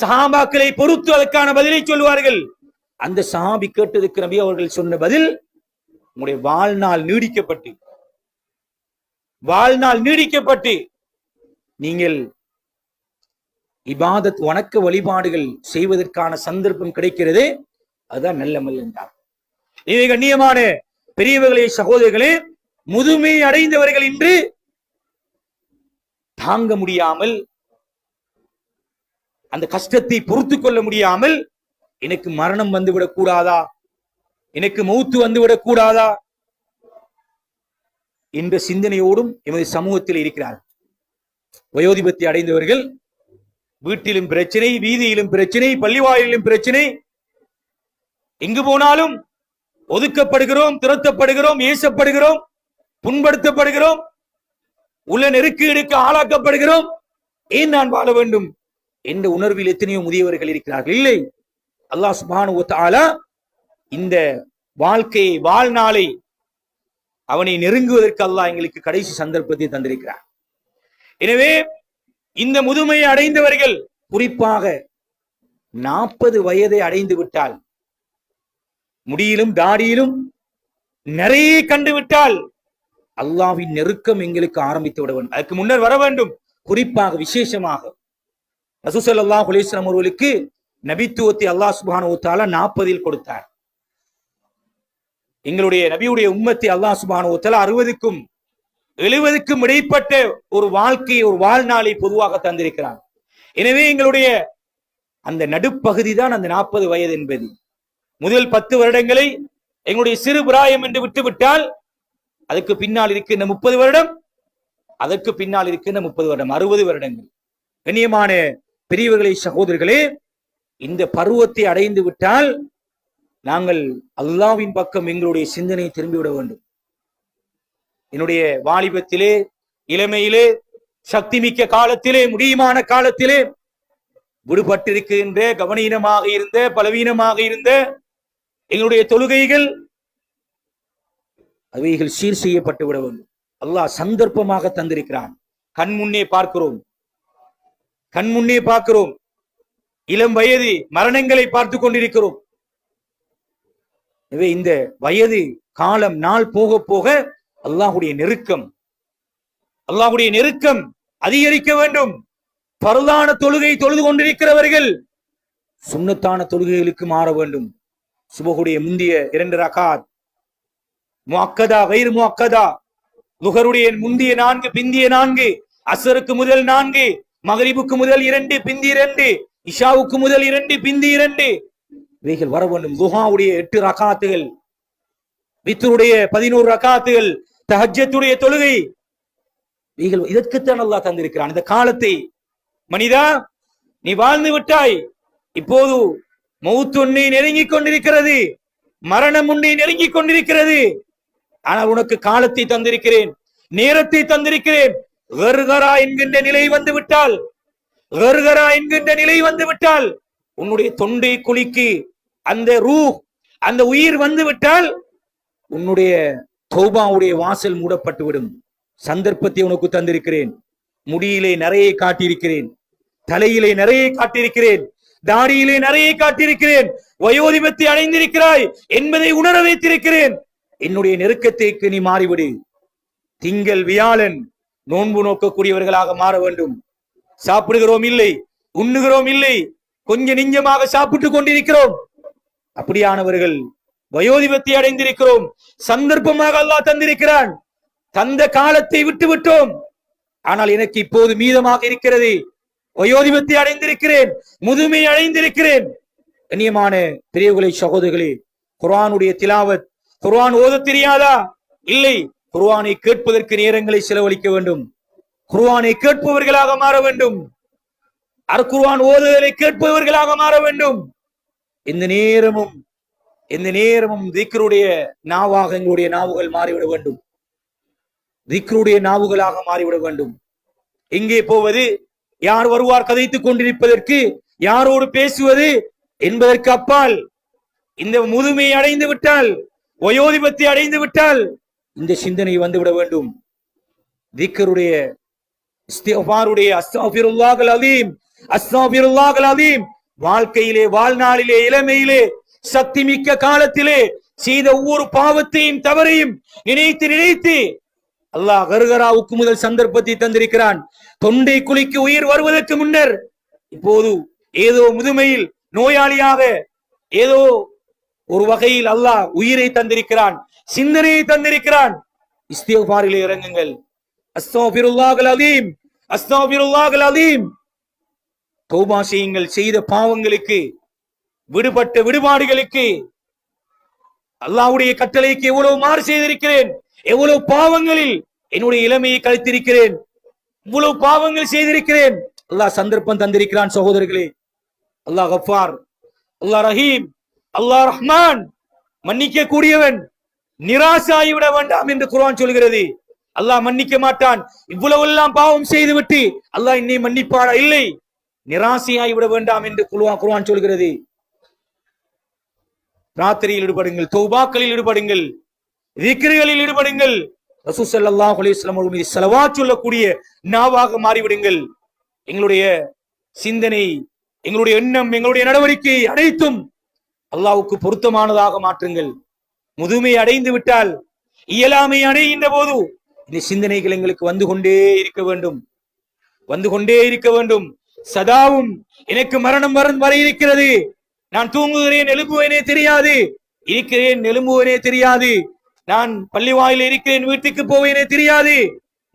சஹாபாக்களை பொறுத்து அதற்கான பதிலை சொல்வார்கள். அந்த சஹாபி கேட்டதுக்கு நபி அவர்கள் சொன்ன பதில், உங்களுடைய வாழ்நாள் நீடிக்கப்பட்டு நீங்கள் இபாதத் வணக்க வழிபாடுகள் செய்வதற்கான சந்தர்ப்பம் கிடைக்கிறதே, அதுதான் நல்ல அமல் என்றார். இவை கண்ணியமான பெரியவர்களே, சகோதரர்களே, முதுமை அடைந்தவர்கள் இன்று தாங்க முடியாமல், அந்த கஷ்டத்தை பொறுத்து கொள்ள முடியாமல், எனக்கு மரணம் வந்துவிடக் கூடாதா, எனக்கு மௌத்து வந்துவிடக் கூடாதா என்ற சிந்தனையோடும் எமது சமூகத்தில் இருக்கிறார். வயோதிபத்தை அடைந்தவர்கள் வீட்டிலும் பிரச்சனை, வீதியிலும் பிரச்சனை, பள்ளிவாயிலும் பிரச்சனை, எங்கு போனாலும் ஒதுக்கப்படுகிறோம், துரத்தப்படுகிறோம், ஏசப்படுகிறோம், புண்படுத்தப்படுகிறோம், உள்ள நெருக்கீடுக்கு ஆளாக்கப்படுகிறோம். ஏன் நான் வாழ வேண்டும் என்ற உணர்வில் எத்தனையோ முதியவர்கள் இருக்கிறார்கள். இல்லை, அல்லாஹ் சுப்ஹானஹு வ தஆலா இந்த வாழ்க்கையை, வாழ்நாளை அவனை நெருங்குவதற்கு அல்லாஹ் எங்களுக்கு கடைசி சந்தர்ப்பத்தை தந்திருக்கிறார். எனவே இந்த முதுமையை அடைந்தவர்கள், குறிப்பாக 40 வயதை அடைந்து விட்டால், முடியிலும் தாடியிலும் நிறைய கண்டு விட்டால் அல்லாஹ்வின் நெருக்கம் எங்களுக்கு ஆரம்பித்து விட வேண்டும். அதுக்கு முன்னர் வர வேண்டும். குறிப்பாக விசேஷமாக ரசூல் ஸல்லல்லாஹு அலைஹி வஸல்லம் அவர்களுக்கு நபித்துவத்தை அல்லாஹ் சுப்ஹானஹு வ தஆலா 40 கொடுத்தார். எங்களுடைய நபியுடைய உம்மத்தை அல்லாஹ் சுப்ஹானஹு வ தஆலா 60க்கும் 70க்கும் இடைப்பட்ட ஒரு வாழ்க்கையை, ஒரு வாழ்நாளை பொதுவாக தந்திருக்கிறார். எனவே எங்களுடைய அந்த நடுப்பகுதி தான் அந்த 40 வயது என்பது. முதல் 10 வருடங்களை எங்களுடைய சிறு பிராயம் என்று விட்டுவிட்டால், அதுக்கு பின்னால் இருக்கின்ற 30 வருடம், அதற்கு பின்னால் இருக்கின்ற 30 வருடம், 60 வருடங்கள். கண்ணியமான பெரியவர்களே, சகோதரர்களே, இந்த பருவத்தை அடைந்து விட்டால் நாங்கள் அல்லாஹ்வின் பக்கம் எங்களுடைய சிந்தனையை திரும்பிவிட வேண்டும். என்னுடைய வாலிபத்திலே, இளமையிலே, சக்தி மிக்க காலத்திலே, முடியுமான காலத்திலே விடுபட்டிருக்கின்ற, கவனீனமாக இருந்த, பலவீனமாக இருந்த எங்களுடைய தொழுகைகள், அவைகள் சீர் செய்யப்பட்டு விட வேண்டும். அல்லாஹ் சந்தர்ப்பமாக தந்திருக்கிறான். கண் முன்னே பார்க்கிறோம். இளம் வயது மரணங்களை பார்த்து கொண்டிருக்கிறோம். எனவே இந்த வயது காலம், நாள் போக போக அல்லாஹ்வுடைய நெருக்கம் அதிகரிக்க வேண்டும். பரலான தொழுகை தொழுது கொண்டிருக்கிறவர்கள் சுன்னத்தான தொழுகைகளுக்கு மாற வேண்டும். சுபஹுடைய முந்திய 2 ரகாத், முஅக்கதா கைர் முஅக்கதா, லுஹருடைய முந்திய 4, பிந்திய 4, அஸ்ருக்கு முதல் 4, மக்ரிபுக்கு முதல் 2, பிந்தி 2, இஷாவுக்கு முதல் 2, பிந்தி 2, இவைகள் வர வேண்டும். துஹாவுடைய 8 ரகாத்துகள், வித்ருடைய 11 ரகாத்துகள், தஹஜ்ஜத்துடைய தொழுகை, இவைகள் இதற்குத்தான் அல்லாஹ் தந்திருக்கிறான். இந்த காலத்தை, மனிதா நீ வாழ்ந்து விட்டாய், இப்போது மௌத் உன்னை நெருங்கிக் கொண்டிருக்கிறது, மரணம் உன்னை நெருங்கிக் கொண்டிருக்கிறது. ஆனால் உனக்கு காலத்தை தந்திருக்கிறேன், நேரத்தை தந்திருக்கிறேன். கர்கரா என்கின்ற நிலை வந்து விட்டால், உன்னுடைய தொண்டை குழிக்கு அந்த ரூஹ், அந்த உயிர் வந்து விட்டால் உன்னுடைய தௌபாவுடைய வாசல் மூடப்பட்டு விடும். சந்தர்ப்பத்தை உனக்கு தந்திருக்கிறேன். முடியிலே நிறைய காட்டியிருக்கிறேன், தலையிலே நிறைய காட்டியிருக்கிறேன், தாடியிலே நிறைய காட்டியிருக்கிறேன். வயோதிபத்தை அடைந்திருக்கிறாய் என்பதை உணர வைத்திருக்கிறேன். என்னுடைய நெருக்கத்திற்கு நீ மாறிவிடு. திங்கள் வியாழன் நோன்பு நோக்கக்கூடியவர்களாக மாற வேண்டும். சாப்பிடுகிறோம் இல்லை, உண்ணுகிறோம் இல்லை, கொஞ்ச நெஞ்சமாக சாப்பிட்டுக் கொண்டிருக்கிறோம். அப்படியானவர்கள் வயோதிபத்தை அடைந்திருக்கிறோம். சந்தர்ப்பமாக அல்லாஹ் தந்திருக்கிறான். தந்த காலத்தை விட்டு விட்டோம். ஆனால் எனக்கு இப்போது மீதமாக இருக்கிறது. வயோதிபத்தை அடைந்திருக்கிறேன், முதுமை அடைந்திருக்கிறேன். கண்ணியமான பெரியவர்களே, சகோதரர்களே, குர்ஆனுடைய திலாவத், குர்ஆன் ஓத தெரியாதா? இல்லை. குர்ஆனை கேட்பதற்கு நேரங்களை செலவழிக்க வேண்டும். குர்ஆனை கேட்பவர்களாக மாற வேண்டும். குர்ஆன் ஓதுதலை கேட்பவர்களாக மாற வேண்டும். இந்த நேரமும் திக்ருடைய நாவாக எங்களுடைய நாவுகள் மாறிவிட வேண்டும். திக்ருடைய நாவுகளாக மாறிவிட வேண்டும். எங்கே போவது, யார் வருவார் கதைத்துக் கொண்டிருப்பதற்கு, யாரோடு பேசுவது என்பதற்கு அப்பால் இந்த முதுமையை அடைந்து விட்டால், வயோதிபத்தை அடைந்து விட்டால் இந்த சிந்தனை வந்துவிட வேண்டும். திக்ருடைய இஸ்திக்ஃபாருடைய அஸ்தக்ஃபிருல்லாஹல் அலீம், அஸ்தக்ஃபிருல்லாஹல் அலீம் வாழ்க்கையிலே, வாழ்நாளிலே, இளமையிலே, சக்தி மிக்க காலத்திலே செய்த ஒவ்வொரு பாவத்தையும் தவறையும் நினைத்து நினைத்து அல்லாஹ் கர்கராவுக்கு முதல் சந்தர்ப்பத்தை தந்திருக்கிறான். தொண்டை குழிக்கு உயிர் வருவதற்கு முன்னர் இப்போது ஏதோ முதுமையில் நோயாளியாக ஏதோ ஒரு வகையில் அல்லாஹ் உயிரை தந்திருக்கிறான், சிந்தனையை தந்திருக்கிறான். இஸ்திக்ஃபாரிலே இறங்குங்கள். அஸ்தக்ஃபிருல்லாஹல் அலீம், அஸ்தக்ஃபிருல்லாஹல் அலீம். தௌபா செய்யுங்கள். செய்த பாவங்களுக்கு, விடுபட்ட விடுபாடுகளுக்கு, அல்லாஹ்வுடைய கட்டளைக்கு எவ்வளவு மாறு செய்திருக்கிறேன், எவ்வளவு பாவங்களில் என்னுடைய இளமையை கழித்திருக்கிறேன், இவ்வளவு பாவங்கள் செய்திருக்கிறேன். அல்லாஹ் சந்தர்ப்பம் தந்திருக்கிறான். சகோதரர்களே, அல்லாஹ் கஃபார், அல்லாஹ் ரஹீம், அல்லாஹ் ரஹ்மான், மன்னிக்க கூடியவன். நிராசாகிவிட வேண்டாம் என்று குர்ஆன் சொல்கிறது. அல்லாஹ் மன்னிக்க மாட்டான். இவ்வளவு எல்லாம் பாவம் செய்துவிட்டு அல்லாஹ் என்னை மன்னிப்பாரா? இல்லை. நிராசையாகி விட வேண்டாம் என்று குர்ஆன் சொல்கிறது. ராத்திரியில் ஈடுபடுங்கள், தௌபாக்களில் ஈடுபடுங்கள், திக்ருகளில் ஈடுபடுங்கள். ரசூல் ஸல்லல்லாஹு அலைஹி வஸல்லம் அவர்கள் மீது ஸலவாத் சொல்லக்கூடிய நாவாக மாறிவிடுங்கள். எங்களுடைய சிந்தனை, எங்களுடைய எண்ணம், எங்களுடைய நடவடிக்கை அனைத்தும் அல்லாஹ்வுக்கு பொருத்தமானதாக மாற்றுங்கள். முதுமை அடைந்து விட்டால், இயலாமை அடைகின்ற போது இந்த சிந்தனைகள் எங்களுக்கு வந்து கொண்டே இருக்க வேண்டும், வந்து கொண்டே இருக்க வேண்டும். சதாவும் எனக்கு மரணம் வர இருக்கிறது, நான் தூங்குகிறேன், எழும்புவேனே தெரியாது, இருக்கிறேன், எழும்புவேனே தெரியாது, நான் பள்ளி வாயில இருக்கிறேன், வீட்டுக்கு போவேனே தெரியாது,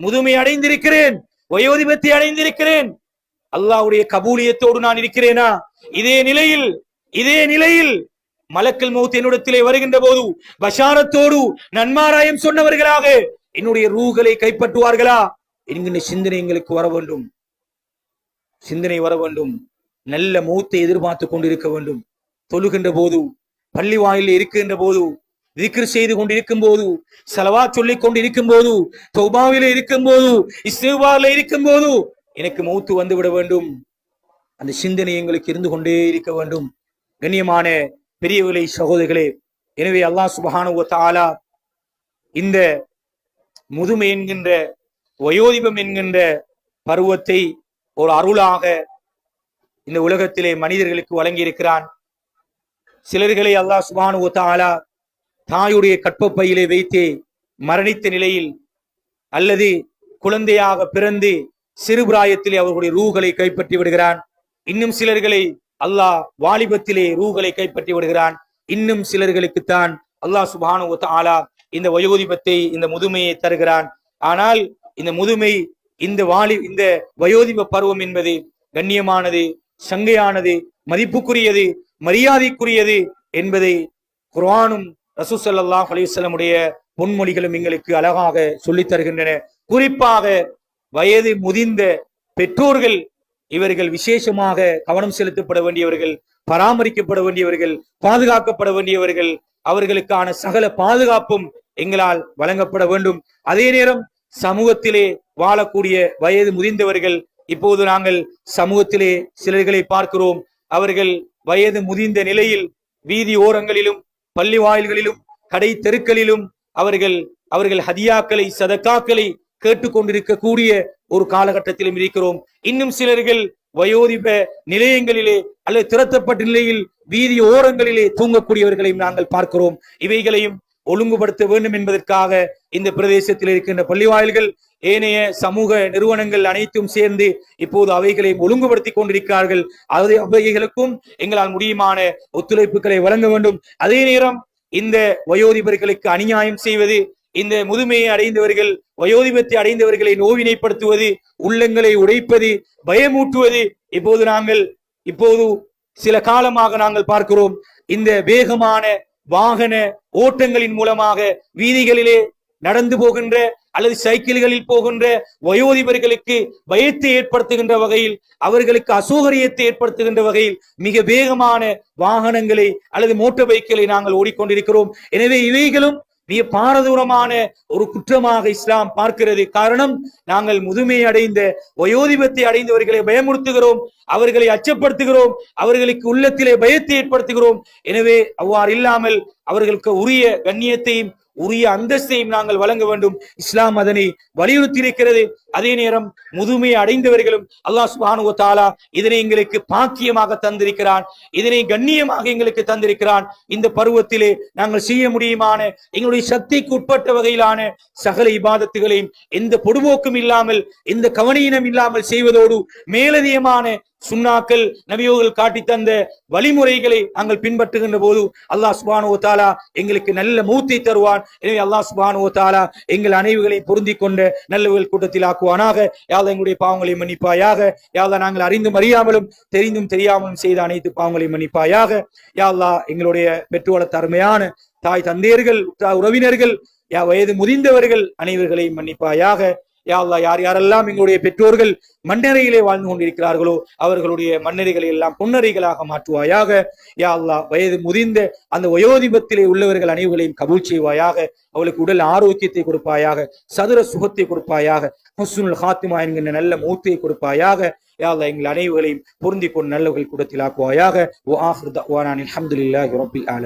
முதுமை அடைந்திருக்கிறேன், வயோதிபத்தை அடைந்திருக்கிறேன், அல்லாஹ்வுடைய கபூலியத்தோடு நான் இருக்கிறேனா? இதே நிலையில் மலக்கல் மௌத் என்னிடத்திலே வருகின்ற போது பஷாரத்தோடு நன்மாராயம் சொன்னவர்களாக என்னுடைய ரூகளை கைப்பற்றுவார்களா என்கின்ற சிந்தனை எங்களுக்கு வர வேண்டும். சிந்தனை வர வேண்டும். நல்ல மௌத்தை எதிர்பார்த்து கொண்டிருக்க வேண்டும். தொழுகின்ற போது, பள்ளி வாயிலில் இருக்கின்ற போது, திக்ர் செய்து கொண்டிருக்கும் போது, ஸலவாத் சொல்லிக் கொண்டிருக்கும் போது, தௌபாவிலே இருக்கும் போது, இஸ்திக்பாரிலே இருக்கும் போது எனக்கு மௌத்து வந்து விட வேண்டும். அந்த சிந்தனை எங்களுக்கு இருந்து கொண்டே இருக்க வேண்டும். கண்ணியமான பெரியவர்களே, சகோதரர்களே, எனவே அல்லாஹ் சுப்ஹானஹு வ தஆலா இந்த முதுமை என்கின்ற, வயோதிபம் என்கின்ற பருவத்தை ஒரு அருளாக இந்த உலகத்திலே மனிதர்களுக்கு வழங்கி இருக்கிறான். சிலர்களை அல்லாஹ் சுப்ஹானஹு வ தஆலா தாயுடைய கற்பப்பையிலே வைத்து மரணித்த நிலையில் அல்லது குழந்தையாக பிறந்து சிறுபிராயத்திலே அவர்களுடைய ரூகளை கைப்பற்றி விடுகிறான். இன்னும் சிலர்களை அல்லாஹ் வாலிபத்திலே ரூகளை கைப்பற்றி விடுகிறான். இன்னும் சிலர்களுக்குத்தான் அல்லாஹ் சுப்ஹானஹு வ தஆலா இந்த வயோதிபத்தை, இந்த முதுமையை தருகிறான். ஆனால் இந்த முதுமை, இந்த வயோதிப பருவம் என்பது கண்ணியமானது, சங்கையானது, மதிப்புக்குரியது, மரியாதைக்குரியது என்பதை குர்ஆனும் ரசூல் ஸல்லல்லாஹு அலைஹி வஸல்லம் உடைய பொன்மொழிகளும் எங்களுக்கு அழகாக சொல்லித் தருகின்றன. குறிப்பாக வயது முதிர்ந்த பெற்றோர்கள், இவர்கள் விசேஷமாக கவனம் செலுத்தப்பட வேண்டியவர்கள், பராமரிக்கப்பட வேண்டியவர்கள், பாதுகாக்கப்பட வேண்டியவர்கள். அவர்களுக்கான சகல பாதுகாப்பும் எங்களால் வழங்கப்பட வேண்டும். அதே நேரம் சமூகத்திலே வாழக்கூடிய வயது முதிர்ந்தவர்கள், இப்போது நாங்கள் சமூகத்திலே சிலர்களை பார்க்கிறோம். அவர்கள் வயது முதிர்ந்த நிலையில் வீதி ஓரங்களிலும், பள்ளி வாயில்களிலும், கடை தெருக்களிலும் அவர்கள் ஹதியாக்களை, சதக்காக்களை கேட்டுக்கொண்டிருக்கக்கூடிய ஒரு காலகட்டத்திலும் இருக்கிறோம். இன்னும் சிலர்கள் வயோதிப நிலையங்களிலே அல்லது திரட்டப்பட்ட நிலையில் வீதி ஓரங்களிலே தூங்கக்கூடியவர்களையும் நாங்கள் பார்க்கிறோம். இவைகளையும் ஒழுங்குபடுத்த வேண்டும் என்பதற்காக இந்த பிரதேசத்தில் இருக்கின்ற பள்ளிவாயில்கள் ஏனைய சமூக நிறுவனங்கள் அனைத்தும் சேர்ந்து இப்போது அவைகளை ஒழுங்குபடுத்தி கொண்டிருக்கிறார்கள். அவைகளுக்கும் எங்களால் முடியுமான ஒத்துழைப்புகளை வழங்க வேண்டும். அதே நேரம் இந்த வயோதிபர்களுக்கு அநியாயம் செய்வது, இந்த முதுமையை அடைந்தவர்கள் வயோதிபத்தை அடைந்தவர்களை நோவினைப்படுத்துவது, உள்ளங்களை உடைப்பது, பயமூட்டுவது, இப்போது சில காலமாக நாங்கள் பார்க்கிறோம். இந்த வேகமான வாகன ஓட்டங்களின் மூலமாக வீதிகளிலே நடந்து போகின்ற அல்லது சைக்கிள்களில் போகின்ற வயோதிபர்களுக்கு பயத்தை ஏற்படுத்துகின்ற வகையில், அவர்களுக்கு அசௌகரியத்தை ஏற்படுத்துகின்ற வகையில் மிக வேகமான வாகனங்களை அல்லது மோட்டார் பைக்களை நாங்கள் ஓடிக்கொண்டிருக்கிறோம். எனவே இவைகளும் மிக பாரதூரமான ஒரு குற்றமாக இஸ்லாம் பார்க்கிறது. காரணம், நாங்கள் முதுமை அடைந்த வயோதிபத்தை அடைந்தவர்களை பயமுறுத்துகிறோம், அவர்களை அச்சப்படுத்துகிறோம், அவர்களுக்கு உள்ளத்திலே பயத்தை ஏற்படுத்துகிறோம். எனவே அவ்வாறு இல்லாமல் அவர்களுக்கு உரிய கண்ணியத்தையும் உரிய அந்தஸ்தையும் நாங்கள் வழங்க வேண்டும். இஸ்லாம் அதனை வலியுறுத்தி இருக்கிறது. அதே நேரம் முதுமை அடைந்தவர்களும் அல்லாஹ் சுப்ஹானஹு வ தஆலா இதனை எங்களுக்கு பாக்கியமாக தந்திருக்கிறான், இதனை கண்ணியமாக எங்களுக்கு தந்திருக்கிறான். இந்த பருவத்திலே நாங்கள் செய்ய முடியுமான எங்களுடைய சக்திக்கு உட்பட்ட வகையிலான சகல இபாதத்துகளையும் எந்த பொடுபோக்கும் இல்லாமல், எந்த கவனீனம் இல்லாமல் செய்வதோடு மேலதிகமான சுன்னாக்கள் நபியோர்கள் காட்டி தந்த வழிமுறைகளை நாங்கள் பின்பற்றுகின்ற போது அல்லாஹ் சுப்ஹானஹு வ தஆலா எங்களுக்கு நல்ல மௌத்தை தருவான். எனவே அல்லாஹ் சுப்ஹானஹு வ தஆலா எங்கள் அனைவர்களை பொருந்தி கொண்ட நல்லவர்கள் கூட்டத்தில் ஆக்குவானாக. யா அல்லாஹ் எங்களுடைய பாவங்களை மன்னிப்பாயாக. யா அல்லாஹ் நாங்கள் அறிந்தும் அறியாமலும் தெரிந்தும் தெரியாமலும் செய்த அனைத்து பாவங்களையும் மன்னிப்பாயாக. யா அல்லாஹ் எங்களுடைய பெற்றோர் அருமையான தாய் தந்தையர்கள், உறவினர்கள், வயது முதிர்ந்தவர்கள் அனைவர்களையும் மன்னிப்பாயாக. யா அல்லாஹ் யார் யாரெல்லாம் எங்களுடைய பெற்றோர்கள் மண்ணறையிலே வாழ்ந்து கொண்டிருக்கிறார்களோ அவர்களுடைய மண்ணறைகளை எல்லாம் பொன்னறைகளாக மாற்றுவாயாக. யா அல்லாஹ் வயது முதிர்ந்த அந்த வயோதிபத்திலே உள்ளவர்கள் அனைவர்களையும் கபூல் செய்வாயாக. அவளுக்கு உடல் ஆரோக்கியத்தை கொடுப்பாயாக, சதுர சுகத்தை கொடுப்பாயாக, ஹுஸ்னுல் ஹாத்திமா என்கின்ற நல்ல மௌத்தை கொடுப்பாயாக. யா அல்லாஹ் எங்கள் அனைவர்களையும் பொருந்திக் கொண்டு நல்லவர்கள் கூடத்தில் ஆக்குவாயாக. வ ஆகிரு தஅவானா அல்ஹம்துலில்லாஹி ரப்பில் ஆலமீன்.